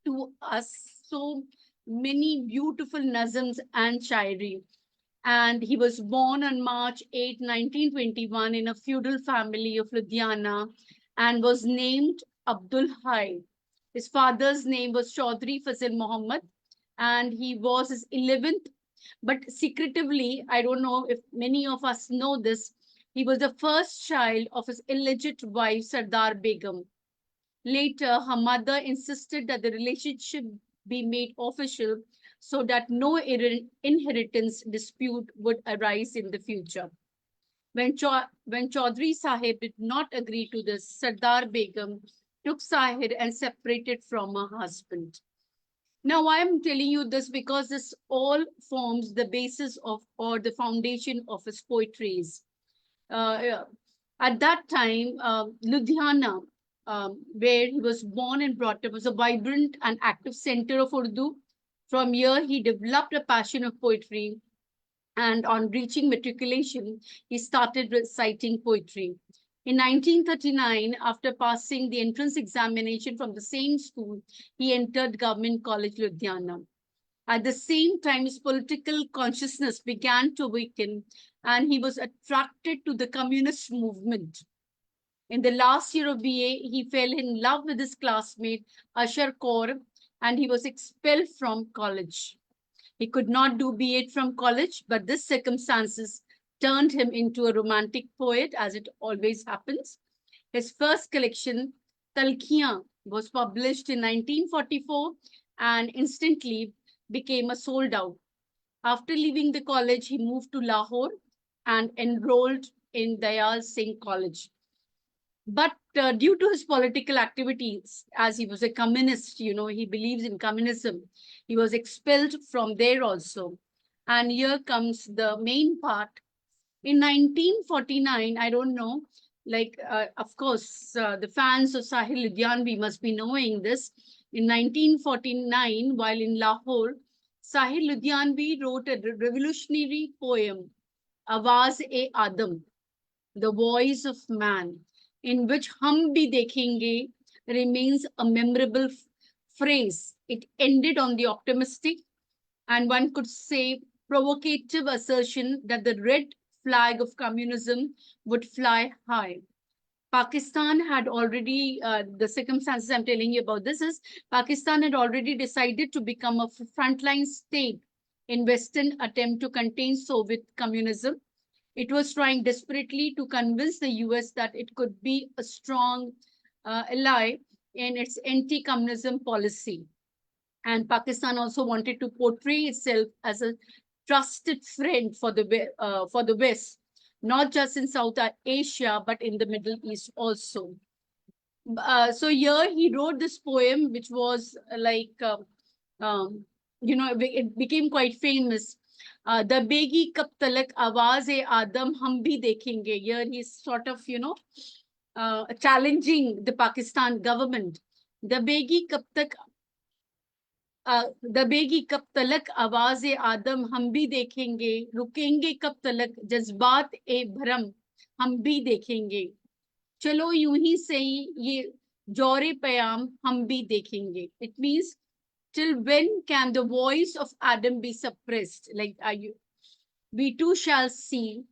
to us so many beautiful nazms and shairi. And he was born on March 8, 1921 in a feudal family of Ludhiana and was named Abdul Hai. His father's name was Chaudhry Fazil Muhammad, and he was his 11th. But secretively, I don't know if many of us know this, he was the first child of his illegitimate wife, Sardar Begum. Later, her mother insisted that the relationship be made official so that no inheritance dispute would arise in the future. When Chaudhry Sahib did not agree to this, Sardar Begum took Sahir and separated from her husband. Now, I am telling you this because this all forms the basis of or the foundation of his poetries. At that time, Ludhiana where he was born and brought up, was a vibrant and active center of Urdu. From here, he developed a passion of poetry, and on reaching matriculation, he started reciting poetry. In 1939, after passing the entrance examination from the same school, he entered Government College, Ludhiana. At the same time, his political consciousness began to weaken, and he was attracted to the communist movement. In the last year of BA, he fell in love with his classmate, Ashar Kaur, and he was expelled from college. He could not do B.Ed from college, but this circumstances turned him into a romantic poet, as it always happens. His first collection, Talkhiyan, was published in 1944 and instantly became a sold out. After leaving the college, he moved to Lahore and enrolled in Dayal Singh College. But due to his political activities, as he was a communist, he believes in communism, he was expelled from there also. And here comes the main part. In 1949, I don't know, of course, the fans of Sahir Ludhianvi must be knowing this. In 1949, while in Lahore, Sahir Ludhianvi wrote a revolutionary poem, Awaz-e-Adam, the voice of man, in which hum bhi dekhenge remains a memorable phrase. It ended on the optimistic and one could say provocative assertion that the red flag of communism would fly high. Pakistan had already, the circumstances I'm telling you about this is, Pakistan had already decided to become a frontline state in Western attempt to contain Soviet communism. It was trying desperately to convince the US that it could be a strong ally in its anti-communism policy. And Pakistan also wanted to portray itself as a trusted friend for the West, not just in South Asia, but in the Middle East also. So here he wrote this poem, which was it became quite famous. Dabegi kab talak awaz-e-Adam hum bhi dekhenge. Here he's sort of, challenging the Pakistan government. Dabegi kab tak दबेगी कब तलक आवाज़ आदम हम भी देखेंगे, रुकेंगे कब तलक जज्बात ए भरम हम भी देखेंगे, चलो यूं ही सही ये जोरे पयाम हम भी देखेंगे. It means, till when can the voice of Adam be suppressed? We too shall see.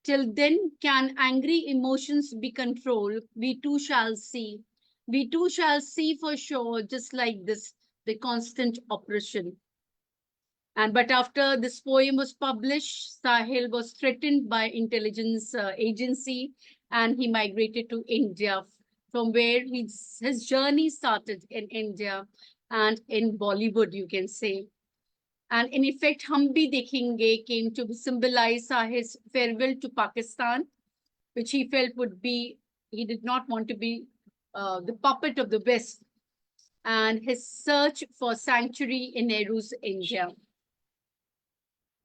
Till then can angry emotions be controlled? We too shall see. We too shall see for sure, just like this, the constant oppression. But after this poem was published, Sahil was threatened by intelligence agency and he migrated to India, from where his journey started in India and in Bollywood, you can say. And in effect, Hum Bhi Dekhenge came to symbolize Sahil's farewell to Pakistan, which he felt he did not want to be the puppet of the West, and his search for sanctuary in Nehru's India.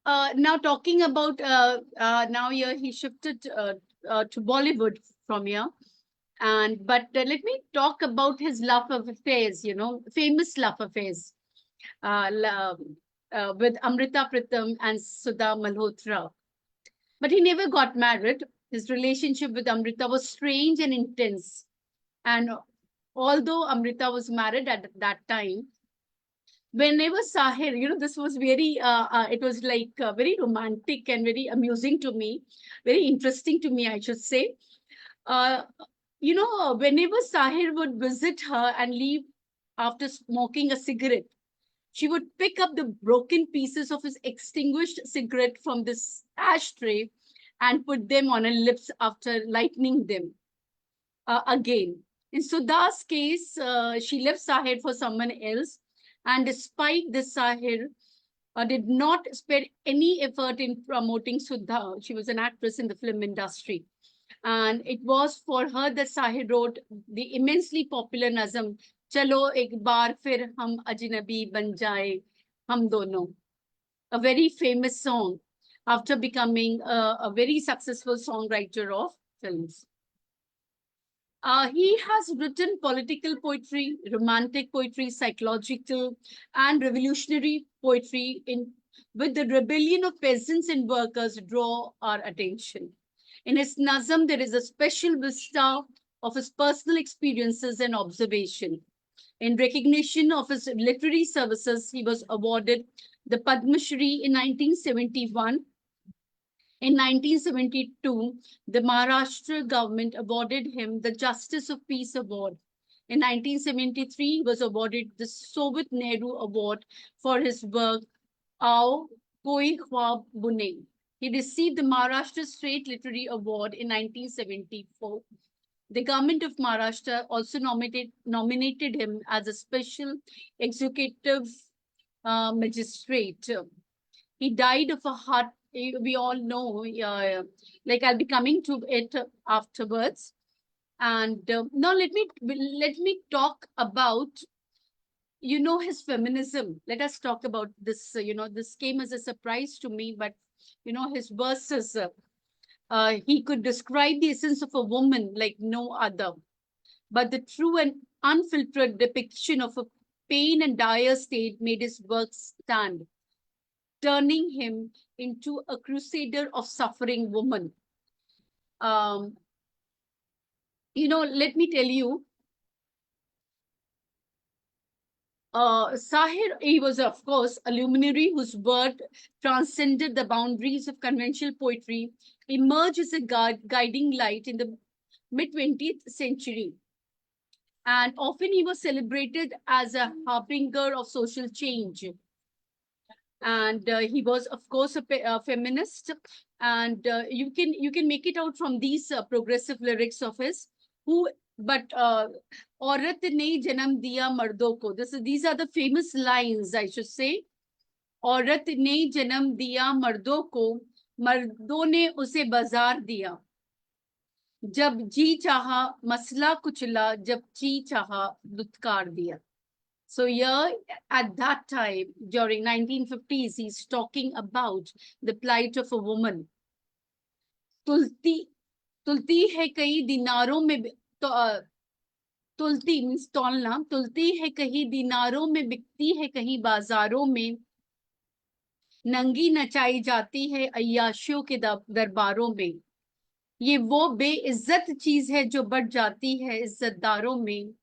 Now talking about, now here he shifted to Bollywood from here. But let me talk about his love affairs, famous love affairs with Amrita Pritam and Sudha Malhotra. But he never got married. His relationship with Amrita was strange and intense. And although Amrita was married at that time, whenever Sahir, this was very, it was very romantic and very amusing to me, very interesting to me, I should say. Whenever Sahir would visit her and leave after smoking a cigarette, she would pick up the broken pieces of his extinguished cigarette from this ashtray and put them on her lips after lighting them again. In Sudha's case, she left Sahir for someone else. And despite this, Sahir did not spare any effort in promoting Sudha. She was an actress in the film industry. And it was for her that Sahir wrote the immensely popular nazam, Chalo ek baar fir hum ajnabi ban jaye hum dono. A very famous song after becoming a very successful songwriter of films. He has written political poetry, romantic poetry, psychological, and revolutionary poetry with the rebellion of peasants and workers draw our attention. In his Nazam, there is a special vista of his personal experiences and observation. In recognition of his literary services, he was awarded the Padma Shri in 1971. In 1972, the Maharashtra government awarded him the Justice of Peace Award. In 1973, he was awarded the Soviet Nehru Award for his work, Aao Koi Khwab Bune. He received the Maharashtra State Literary Award in 1974. The government of Maharashtra also nominated him as a special executive magistrate. He died of a heart. We all know, like I'll be coming to it afterwards. And now let me talk about, his feminism. Let us talk about this. This came as a surprise to me, but his verses. He could describe the essence of a woman like no other. But the true and unfiltered depiction of a pain and dire state made his work stand, turning him into a crusader of suffering woman. Let me tell you, Sahir, he was, of course, a luminary whose word transcended the boundaries of conventional poetry, emerged as a guiding light in the mid-20th century. And often he was celebrated as a harbinger of social change. And he was, of course, a feminist. And you can make it out from these progressive lyrics of his. औरत ने जन्म दिया मर्दों को. These are the famous lines, I should say. औरत ने जन्म दिया मर्दों को, मर्दों ने उसे बाजार दिया. जब जी चाहा मसला कुचला, जब जी चाहा दुत्कार दिया. So here, at that time, during 1950s, he's talking about the plight of a woman. तुलती है कई दिनारों में तुलती मीन्स तौलना, तुलती है कहीं दिनारों में, बिकती है कहीं बाजारों में, नंगी नचाई जाती है अय्याशियों के दरबारों में. ये वो बेइज्जत चीज है जो बढ़ जाती है इज्जतदारों में.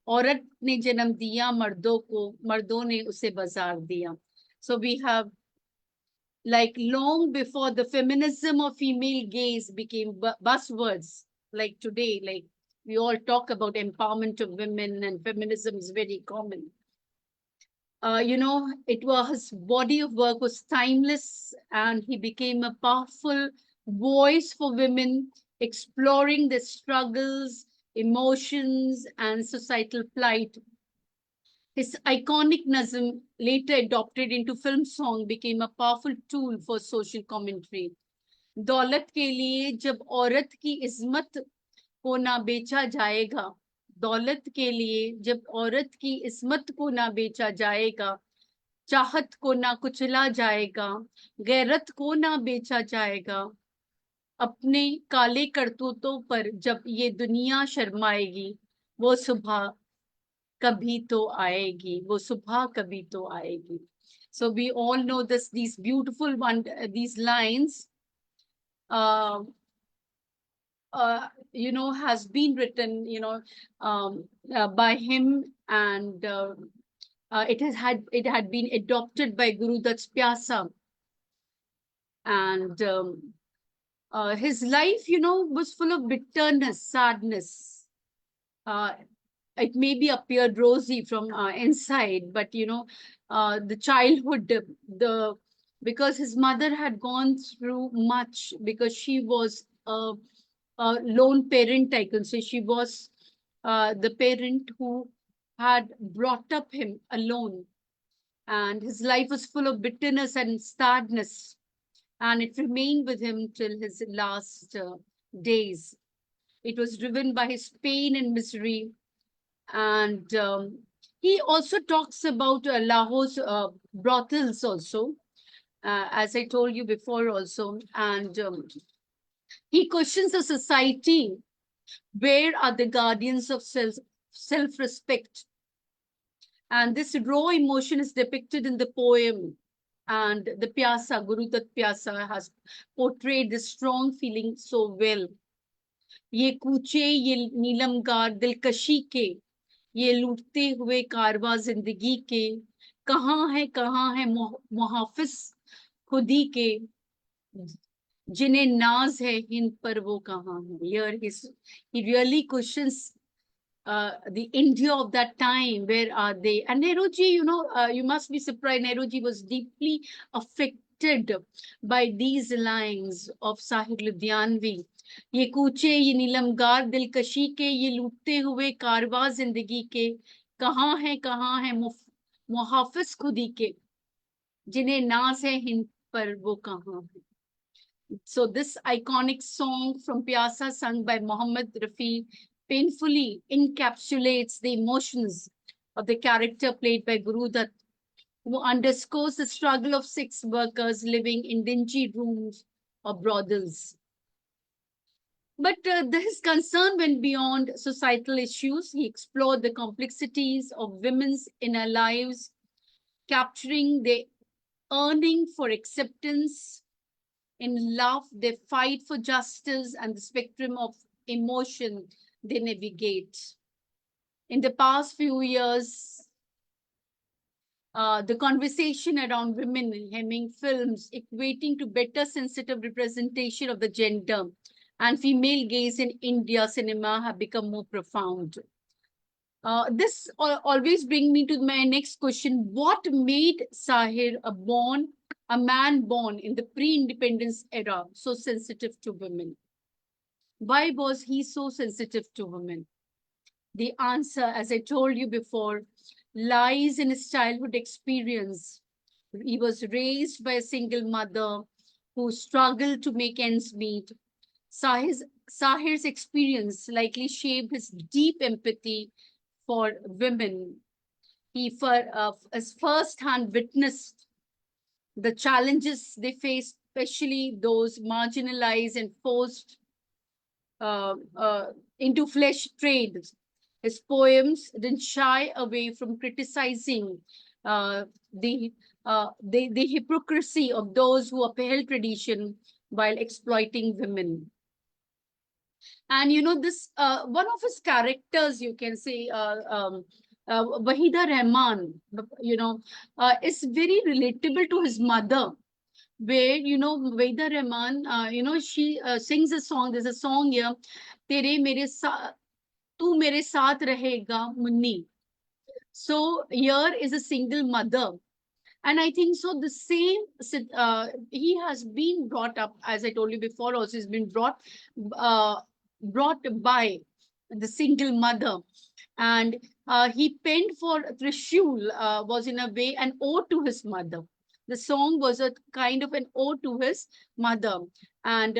औरत ने जन्म दिया मर्दों को, मर्दों ने उसे बाजार दिया. So we have, like, long before the feminism of female gaze became buzzwords, like today, like we all talk about empowerment of women and feminism is very common. His body of work was timeless, and he became a powerful voice for women, exploring their struggles, emotions, and societal plight. His iconic nazm, later adopted into film song, became a powerful tool for social commentary. दौलत के लिए जब औरत की इज्जत को ना बेचा जाएगा, दौलत के लिए जब औरत की इस्मत को ना बेचा जाएगा, चाहत को ना कुचला जाएगा, गैरत को ना बेचा जाएगा, अपने काले करतूतों पर जब ये दुनिया शर्माएगी, वो सुबह कभी तो आएगी, वो सुबह कभी तो आएगी. So we all know these beautiful these lines has been written, by him, and it had been adopted by Guru Dutt's Pyasa. And his life, was full of bitterness, sadness. It maybe appeared rosy from inside, but the childhood, because his mother had gone through much, because she was a lone parent, I can say. She was the parent who had brought up him alone, and his life was full of bitterness and sadness, and it remained with him till his last days. It was driven by his pain and misery. And he also talks about Lahore's brothels also, as I told you before also. And he questions the society Where are the guardians of self-respect? And this raw emotion is depicted in the poem. And the Pyasa, Guru Dutt Pyasa, has portrayed this strong feeling so well. ये कूचे ये नीलमगार दिलकशी के, ये लूटते हुए कारवा जिंदगी के, कहाँ है मुहाफिज खुदी के, जिन्हें नाज है हिंद पर वो कहाँ है. Here he really questions the India of that time. Where are they? And Nehruji, you must be surprised, Nehruji was deeply affected by these lines of Sahir Ludhianvi. ये कूचे ये नीलमगार दिलकशी के, ये लूटते हुए कारवा जिंदगी के, कहाँ है मुहाफिज खुदी के, जिन्हें नाज है हिंद पर वो कहाँ है. So this iconic song from Pyasa, sung by Mohammad Rafi, painfully encapsulates the emotions of the character played by Guru Dutt, who underscores the struggle of sex workers living in dingy rooms or brothels. But his concern went beyond societal issues. He explored the complexities of women's inner lives, capturing their yearning for acceptance. In love, they fight for justice and the spectrum of emotion they navigate. In the past few years, the conversation around women hemming films, equating to better sensitive representation of the gender and female gaze in India cinema have become more profound. This always brings me to my next question. What made Sahir a man born in the pre-independence era so sensitive to women? Why was he so sensitive to women? The answer, as I told you before, lies in his childhood experience. He was raised by a single mother who struggled to make ends meet. Sahir's experience likely shaped his deep empathy for women. He has first-hand witnessed the challenges they face, especially those marginalized and forced into flesh trade. His poems didn't shy away from criticizing the hypocrisy of those who upheld tradition while exploiting women. And this one of his characters, you can say, Waheed Rahman, is very relatable to his mother, where Waheed Rahman, she sings a song. There's a song here, "Tere mere tu mere saath rahega munni." So here is a single mother. And I think so the same, he has been brought up, as I told you before, also has been brought by the single mother. And he penned for Trishul, was in a way an ode to his mother. The song was a kind of an ode to his mother. And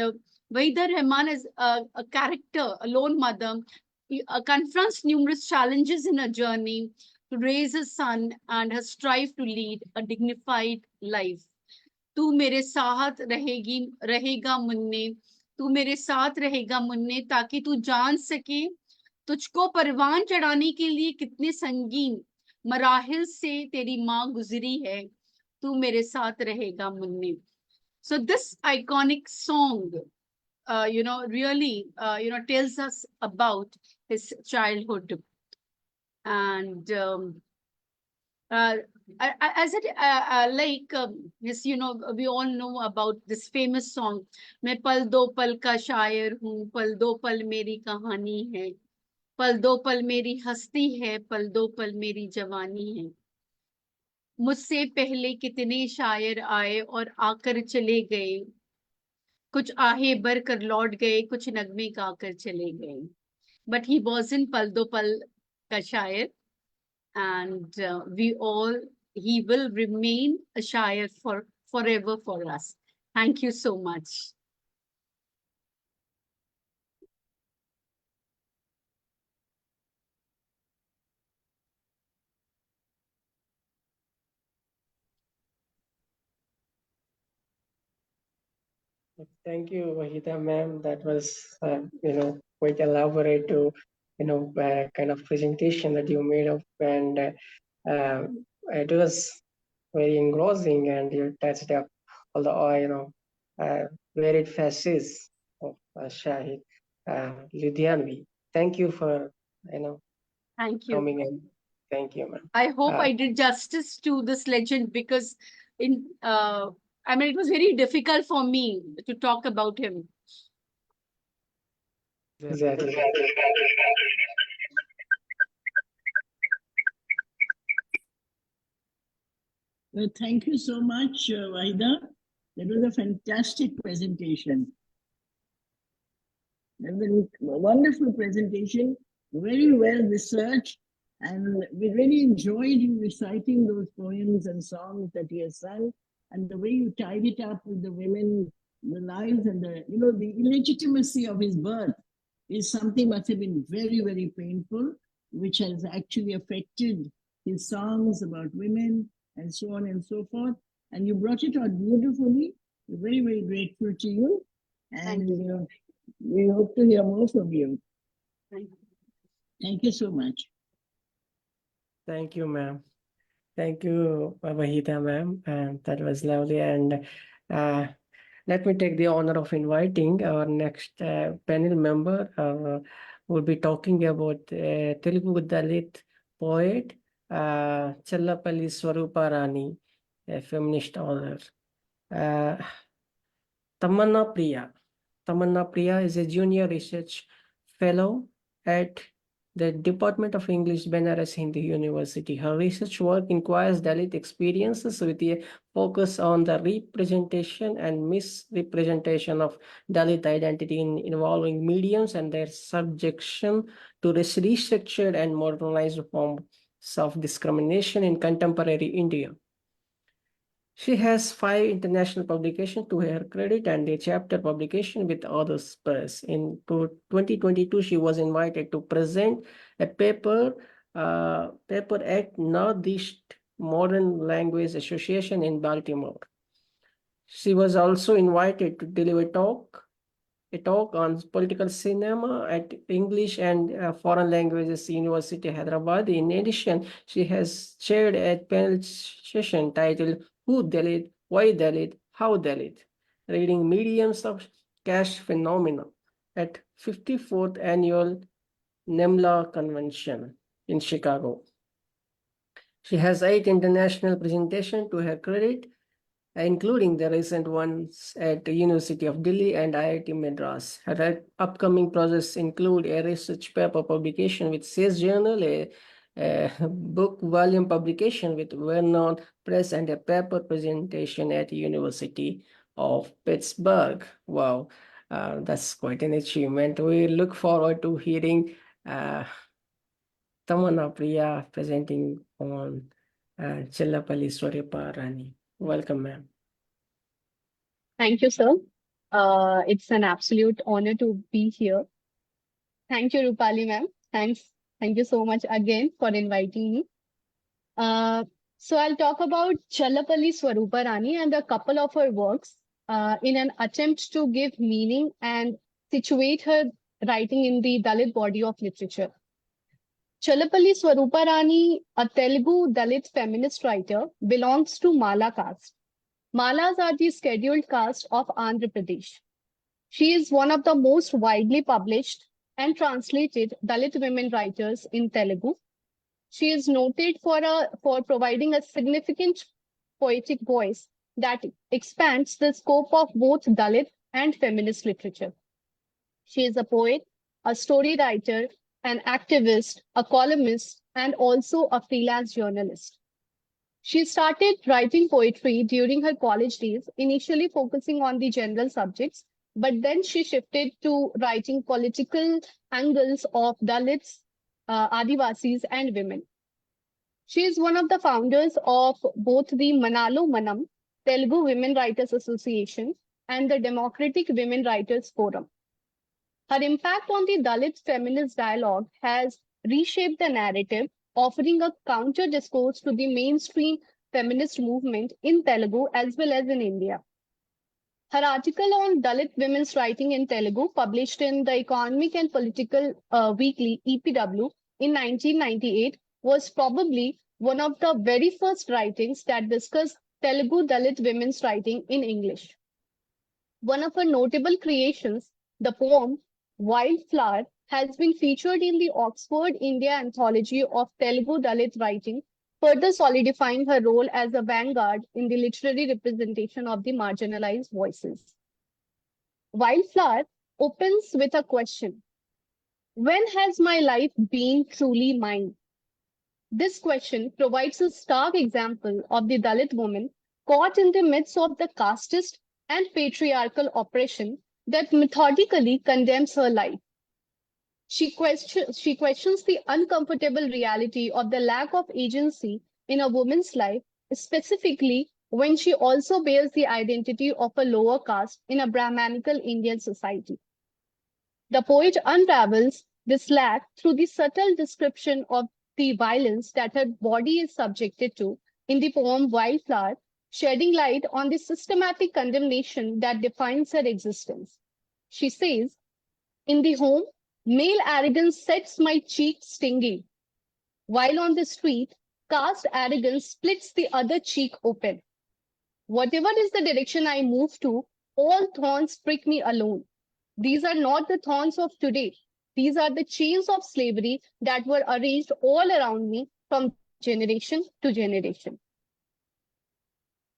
Waheed Rahman is a character, a lone mother. He confronts numerous challenges in her journey to raise a son and her strive to lead a dignified life. तू मेरे साथ रहेगा मुन्ने, तू मेरे साथ रहेगा मुन्ने, ताकि तू जान सके तुझको परवान चढ़ाने के लिए कितने संगीन मराहिल से तेरी माँ गुजरी है, तू मेरे साथ रहेगा मुन्ने. So this iconic song, really, tells us about his childhood. And as it yes, we all know about this famous song, मैं पल दो पल का शायर हूँ, पल दो पल मेरी कहानी है, पल दो पल मेरी हस्ती है, पल दो पल मेरी जवानी है. मुझसे पहले कितने शायर आए और आकर चले गए, कुछ आहे भर कर लौट गए, कुछ नगमे गाकर चले गए. But he wasn't पल दो पल का शायर. And he will remain a Shire forever for us. Thank you so much. Thank you, Waheeda ma'am. That was, quite elaborate to, kind of presentation that you made up, and it was very engrossing, and you touched up all the varied facets of Shahid Ludhianvi. Thank you for Thank you. coming in. Thank you, ma'am. I hope Uh, I did justice to this legend, because I mean, it was very difficult for me to talk about him. Exactly. Well, thank you so much, Wahida. That was a fantastic presentation. That was a wonderful presentation, very well researched, and we really enjoyed you reciting those poems and songs that you have sung, and the way you tied it up with the women, the lives, and the illegitimacy of his birth is something must have been very, very painful, which has actually affected his songs about women and so on and so forth. And you brought it out beautifully. We're very, very grateful to you. And we hope to hear more from you. Thank you. Thank you so much. Thank you, ma'am. Thank you, Wahida, ma'am. And that was lovely. And let me take the honor of inviting our next panel member. We'll be talking about Telugu Dalit poet Challapalli Swarooparani, a feminist author. Tamanna Priya. Tamanna Priya is a junior research fellow at the Department of English, Benares Hindu University. Her research work inquires Dalit experiences with a focus on the representation and misrepresentation of Dalit identity involving mediums and their subjection to restructured and modernized forms of discrimination in contemporary India. She has 5 international publications to her credit and a chapter publication with Others Press. In 2022, she was invited to present a paper at Northeast Modern Language Association in Baltimore. She was also invited to deliver a talk on political cinema at English and Foreign Languages University, Hyderabad. In addition, she has chaired a panel session titled Who Dalit, Why Dalit, How Dalit, reading mediums of caste phenomena at 54th Annual NEMLA Convention in Chicago. She has 8 international presentations to her credit, including the recent ones at the University of Delhi and IIT Madras. Her upcoming projects include a research paper publication with Sage Journal, a book volume publication with well-known press, and a paper presentation at the University of Pittsburgh. Wow, that's quite an achievement. We look forward to hearing Tamanna Priya presenting on Challapalli Swarooparani. Welcome, ma'am. Thank you, sir. It's an absolute honor to be here. Thank you, Rupali ma'am. Thank you so much again for inviting me. So I'll talk about Challapalli Swarooparani and a couple of her works in an attempt to give meaning and situate her writing in the Dalit body of literature. Challapalli Swarooparani, a Telugu Dalit feminist writer, belongs to Mala caste. Malas are the scheduled caste of Andhra Pradesh. She is one of the most widely published and translated Dalit women writers in Telugu. She is noted for providing a significant poetic voice that expands the scope of both Dalit and feminist literature. She is a poet, a story writer, an activist, a columnist, and also a freelance journalist. She started writing poetry during her college days, initially focusing on the general subjects, but then she shifted to writing political angles of Dalits, Adivasis, and women. She is one of the founders of both the Manalo Manam, Telugu Women Writers Association, and the Democratic Women Writers Forum. Her impact on the Dalit feminist dialogue has reshaped the narrative, offering a counter discourse to the mainstream feminist movement in Telugu as well as in India. Her article on Dalit women's writing in Telugu, published in the Economic and Political Weekly (EPW) in 1998, was probably one of the very first writings that discussed Telugu Dalit women's writing in English. One of her notable creations, the poem Wildflower, has been featured in the Oxford India Anthology of Telugu Dalit writing, further solidifying her role as a vanguard in the literary representation of the marginalized voices. Wildflower opens with a question: when has my life been truly mine? This question provides a stark example of the Dalit woman caught in the midst of the casteist and patriarchal oppression that methodically condemns her life. She questions the uncomfortable reality of the lack of agency in a woman's life, specifically when she also bears the identity of a lower caste in a Brahmanical Indian society. The poet unravels this lack through the subtle description of the violence that her body is subjected to in the poem Wildflower, shedding light on the systematic condemnation that defines her existence. She says, "In the home, male arrogance sets my cheek stinging, while on the street, caste arrogance splits the other cheek open. Whatever is the direction I move to, all thorns prick me alone. These are not the thorns of today. These are the chains of slavery that were arranged all around me from generation to generation."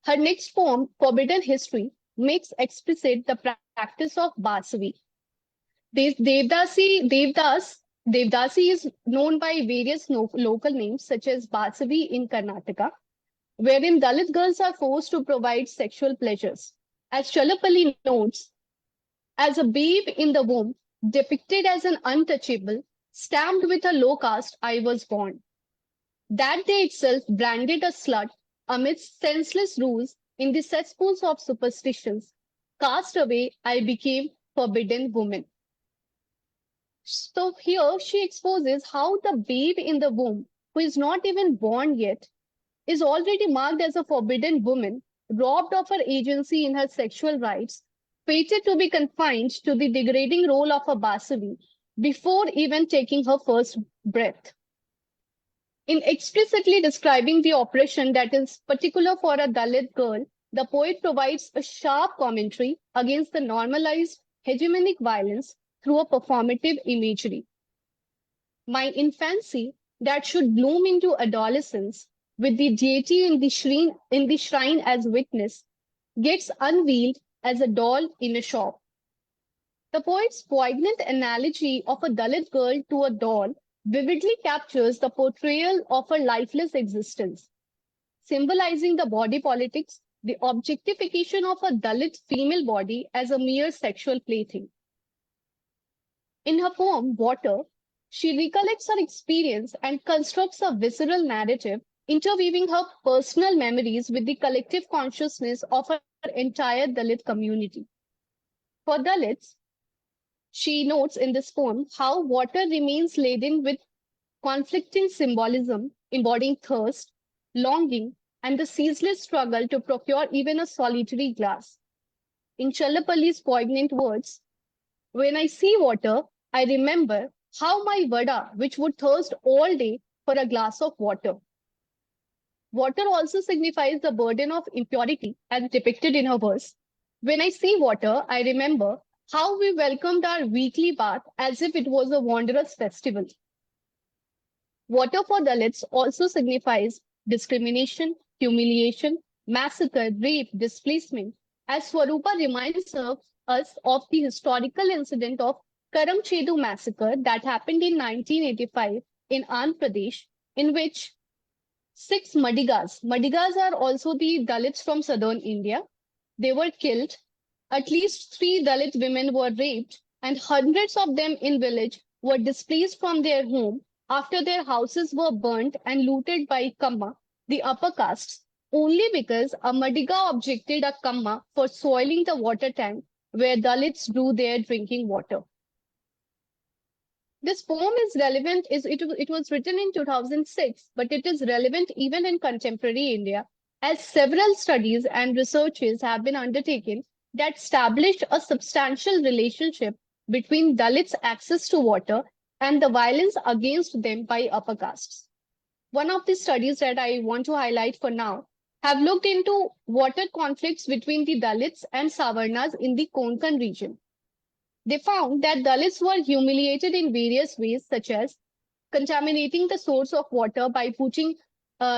Her next poem, Forbidden History, makes explicit the practice of Basavi. Devdasi is known by various local names such as Basavi in Karnataka, wherein Dalit girls are forced to provide sexual pleasures. As Challapalli notes, as a babe in the womb, depicted as an untouchable, stamped with a low caste, I was born. That day itself branded a slut amidst senseless rules in the cesspools of superstitions. Cast away, I became forbidden woman. So here she exposes how the babe in the womb, who is not even born yet, is already marked as a forbidden woman, robbed of her agency in her sexual rights, fated to be confined to the degrading role of a Basavi before even taking her first breath. In explicitly describing the oppression that is particular for a Dalit girl, the poet provides a sharp commentary against the normalized hegemonic violence through a performative imagery. My infancy that should bloom into adolescence with the deity in the shrine as witness gets unveiled as a doll in a shop. The poet's poignant analogy of a Dalit girl to a doll vividly captures the portrayal of her lifeless existence, symbolizing the body politics, the objectification of a Dalit female body as a mere sexual plaything. In her poem, Water, she recollects her experience and constructs a visceral narrative, interweaving her personal memories with the collective consciousness of her entire Dalit community. For Dalits, she notes in this poem how water remains laden with conflicting symbolism, embodying thirst, longing, and the ceaseless struggle to procure even a solitary glass. In Challapalli's poignant words, "When I see water, I remember how my vada, which would thirst all day for a glass of water." Water also signifies the burden of impurity as depicted in her verse. "When I see water, I remember how we welcomed our weekly bath as if it was a wondrous festival." Water for Dalits also signifies discrimination, humiliation, massacre, rape, displacement, as Swaroopa reminds us of the historical incident of Karamchedu massacre that happened in 1985 in Andhra Pradesh, in which 6 Madigas are also the Dalits from southern India, they were killed. At least 3 Dalit women were raped, and hundreds of them in village were displaced from their home after their houses were burnt and looted by Kamma, the upper castes, only because a Madiga objected a Kamma for soiling the water tank where Dalits drew their drinking water. This poem is relevant, it was written in 2006, but it is relevant even in contemporary India, as several studies and researches have been undertaken that established a substantial relationship between Dalits' access to water and the violence against them by upper castes. One of the studies that I want to highlight for now have looked into water conflicts between the Dalits and Savarnas in the Konkan region. They found that Dalits were humiliated in various ways, such as contaminating the source of water by putting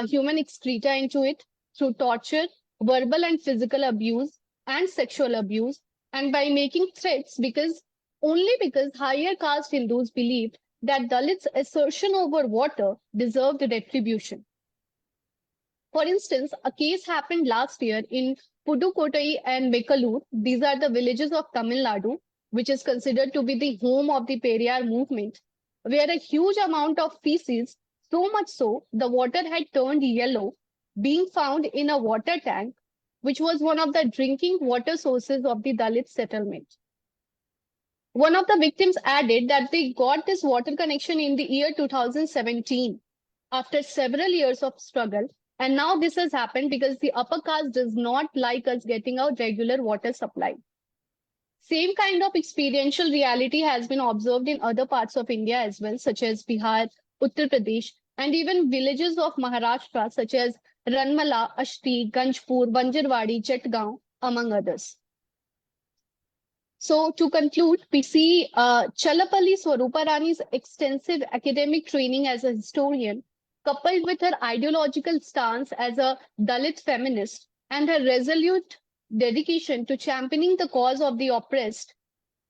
human excreta into it through torture, verbal and physical abuse, and sexual abuse, and by making threats only because higher caste Hindus believed that Dalits' assertion over water deserved retribution. For instance, a case happened last year in Pudukkottai and Mekalur. These are the villages of Tamil Nadu, which is considered to be the home of the Periyar movement, where a huge amount of feces, so much so the water had turned yellow, being found in a water tank, which was one of the drinking water sources of the Dalit settlement. One of the victims added that they got this water connection in the year 2017 after several years of struggle. And now this has happened because the upper caste does not like us getting our regular water supply. Same kind of experiential reality has been observed in other parts of India as well, such as Bihar, Uttar Pradesh, and even villages of Maharashtra, such as Ranmala, Ashti, Ganjpur, Banjarwadi, Chatgaon, among others. So to conclude, we see Challapalli Swarooparani's extensive academic training as a historian, coupled with her ideological stance as a Dalit feminist and her resolute dedication to championing the cause of the oppressed,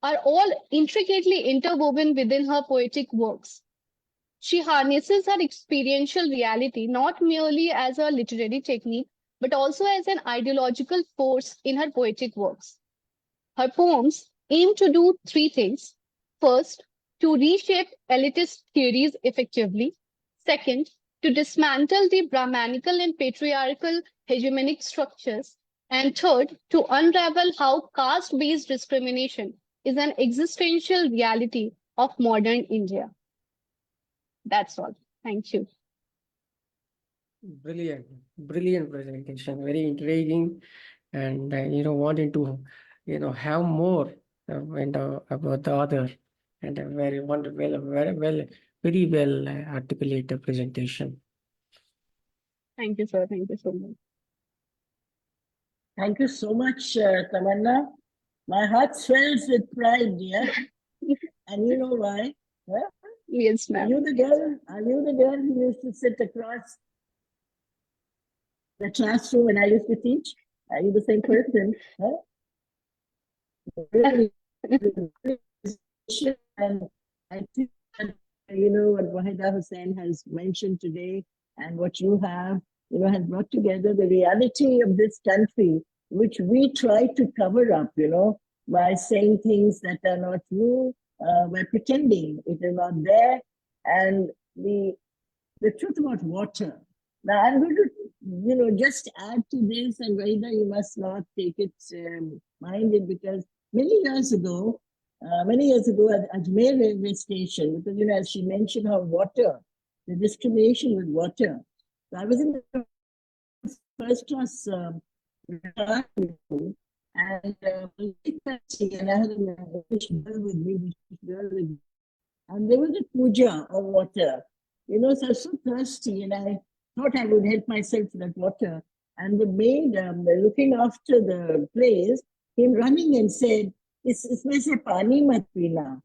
are all intricately interwoven within her poetic works. She harnesses her experiential reality not merely as a literary technique, but also as an ideological force in her poetic works. Her poems aim to do three things. First, to reshape elitist theories effectively. Second, to dismantle the Brahmanical and patriarchal hegemonic structures. And third, to unravel how caste-based discrimination is an existential reality of modern India. That's all. Thank you. Brilliant, brilliant presentation, very intriguing, and wanting to have more about the other, and a very wonderful, very well articulated presentation. Thank you, sir. Thank you so much. Thank you so much, Tamanna. My heart swells with pride, dear. And you know why? Huh? Yes, Are ma'am. you the girl? Are you the girl who used to sit across the classroom when I used to teach? Are you the same person? Huh? Really, and I think that, what Waheed Hussain has mentioned today and what you have, has brought together the reality of this country, which we try to cover up, by saying things that are not true, by pretending it is not there. And the truth about water. Now, I'm going to, just add to this, and Waheed, you must not take it minded, because many years ago at Ajmer railway station, because, as she mentioned, how water, the discrimination with water. So I was in the first class and I had a English girl with me, and there was a puja of water. So I was so thirsty, and I thought I would help myself to that water. And the maid, looking after the place, came running and said, "Isme se pani mat peena."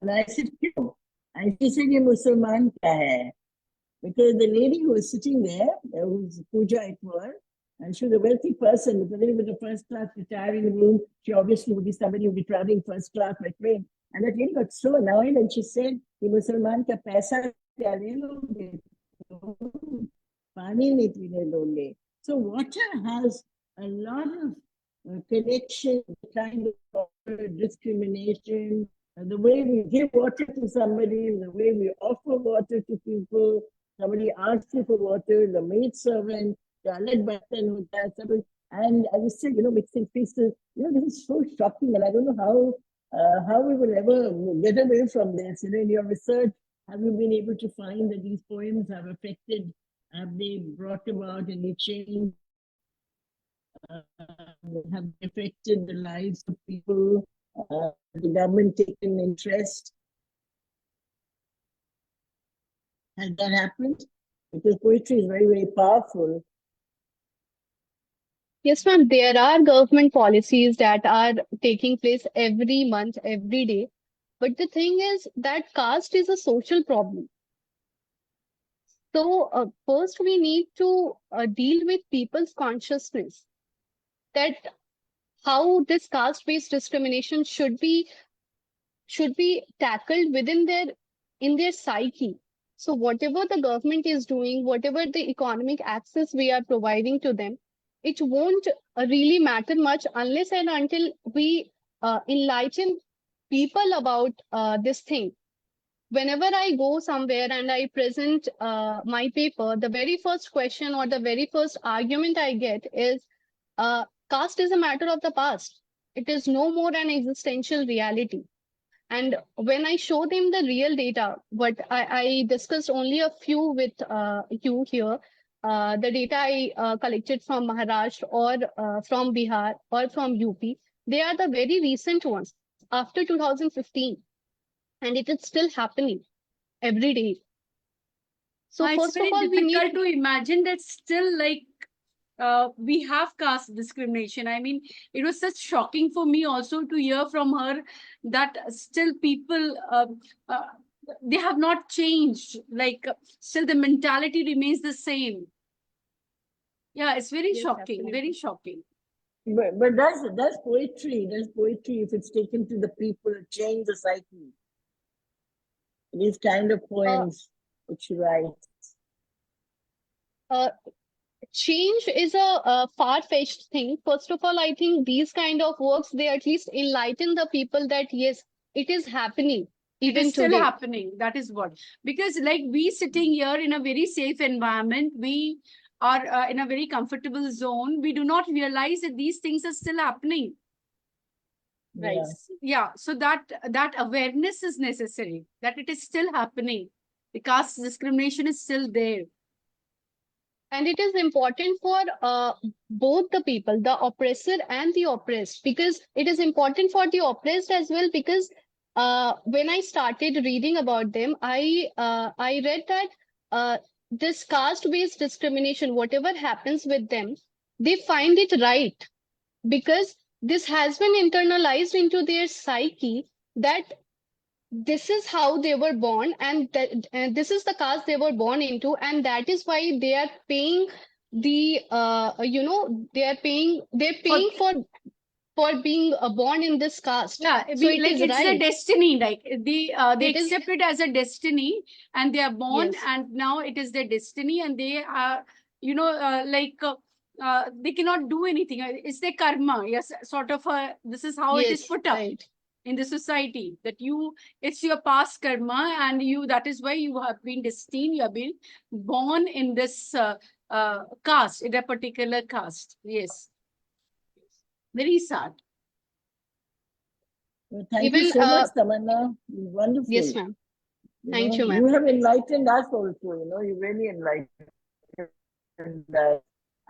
And I said, "Kyun?" And she said, "Ye Mussalman ka hai." Because the lady who was sitting there, whose puja it was, and she was a wealthy person, because even with a first class retiring room, she obviously would be somebody who would be traveling first class by train. And that lady got so annoyed, and she said, "Ye Mussalman ka paisa kya le loge? Pani nahi peene doge." So water has a lot of connection, kind of discrimination, the way we give water to somebody, the way we offer water to people. Somebody asks you for water, the maid servant, the alert button, and I was saying, mixing pieces. This is so shocking, and I don't know how we will ever get away from this. In your research, have you been able to find that these poems have affected, have they brought about any change have affected the lives of people? The government taken interest? Has that happened? Because poetry is very, very powerful. Yes, ma'am, there are government policies that are taking place every month, every day. But the thing is that caste is a social problem. So, first we need to deal with people's consciousness that how this caste-based discrimination should be tackled within their psyche. So whatever the government is doing, whatever the economic access we are providing to them, it won't really matter much unless and until we enlighten people about this thing. Whenever I go somewhere and I present my paper, the very first question or the very first argument I get is caste is a matter of the past. It is no more an existential reality. And when I show them the real data, what I discussed only a few with you here, the data I collected from Maharashtra or from Bihar or from UP, they are the very recent ones after 2015. And it is still happening every day. So It's first of very all, we need difficult to imagine that still like we have caste discrimination. I mean, it was such shocking for me also to hear from her that still people they have not changed. Like still the mentality remains the same. Yeah, it's very Yes, shocking. absolutely. Very shocking. But that's poetry. That's poetry if it's taken to the people, change the psyche. These kind of poems which she writes. Change is a far-fetched thing. First of all, I think these kind of works, they at least enlighten the people that yes, it is happening It even is still today. happening. That is what. Because like we sitting here in a very safe environment, we are in a very comfortable zone. We do not realize that these things are still happening. Right. Yeah. So that awareness is necessary, that it is still happening. The caste discrimination is still there. And it is important for both the people, the oppressor and the oppressed, because it is important for the oppressed as well. Because when I started reading about them, I read that this caste-based discrimination, whatever happens with them, they find it right because this has been internalized into their psyche that this is how they were born and this is the caste they were born into, and that is why they are paying the they're paying for being born in this caste. Yeah, So it like is it's their right. destiny. Like they It is, accept it as a destiny, and they are born, yes, and now it is their destiny, and they are, they cannot do anything. It's their karma. Yes, sort of. This is how it is yes, put up right. in the society, that it's your past karma, and that is why you have been destined. You have been born in this caste, in a particular caste. Yes, very sad. Well, thank you Even so much, Tamanna. Wonderful. yes, ma'am. Thank you, You ma'am. have enlightened us also, you really enlightened us.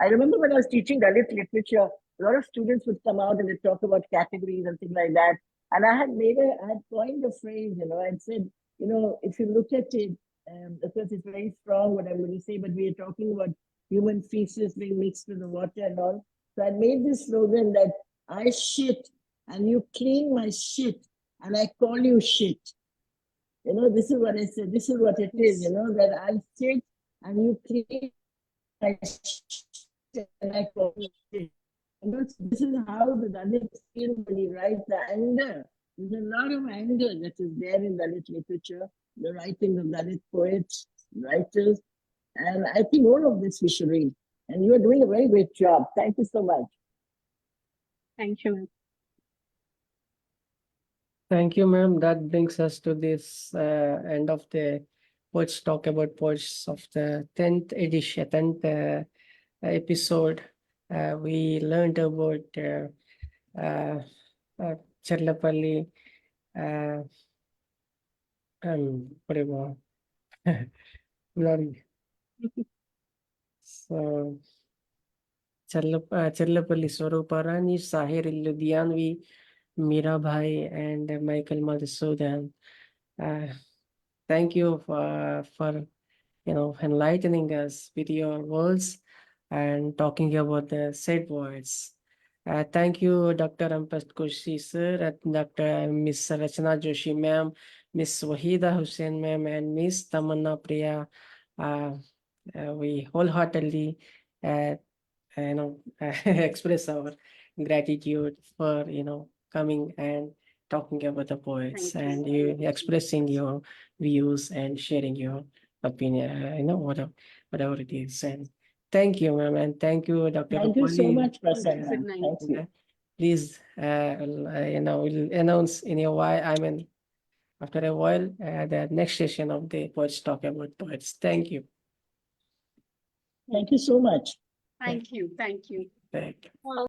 I remember when I was teaching Dalit literature, a lot of students would come out and they talk about categories and things like that. And I had coined a phrase, and said, if you look at it, of course it's very strong what I'm going to say, but we are talking about human feces being mixed with the water and all. So I made this slogan that I shit and you clean my shit and I call you shit. This is what I said. This is what it is, that I sit and you clean my shit and I call you shit. This is how the Dalit feel when he writes the anger. There's a lot of anger that is there in Dalit literature, the writing of Dalit poets, writers, and I think all of this we should read. And you are doing a very great job. Thank you so much. Thank you, ma'am. Thank you, ma'am. That brings us to this end of the Poets Talk About Poets of the 10th edition, 10th episode. We learned about Challapalli and whatever. So, Challapalli, Swarooparani, Sahir, Ludhianvi, Meera, Bhai, and Micheal, Madhusudan. Thank you for enlightening us with your words and talking about the said words. Thank you, Dr. Ampat Koshy sir, and Dr. Miss Rachana Joshi ma'am, Miss Waheeda Hussain ma'am, and Miss Tamanna Priya. We wholeheartedly uh, express our gratitude for coming and talking about the poets Thank you. and you expressing your views and sharing your opinion, whatever it is. And thank you, ma'am, and thank you, Dr. Thank you so Rupali. much, Thank you. Prasanna. Good night. Thank you. Please, we'll announce in a while. After a while, the next session of the poets talk about poets. Thank you. Thank you so much. Thank you. Thank you. Thank you.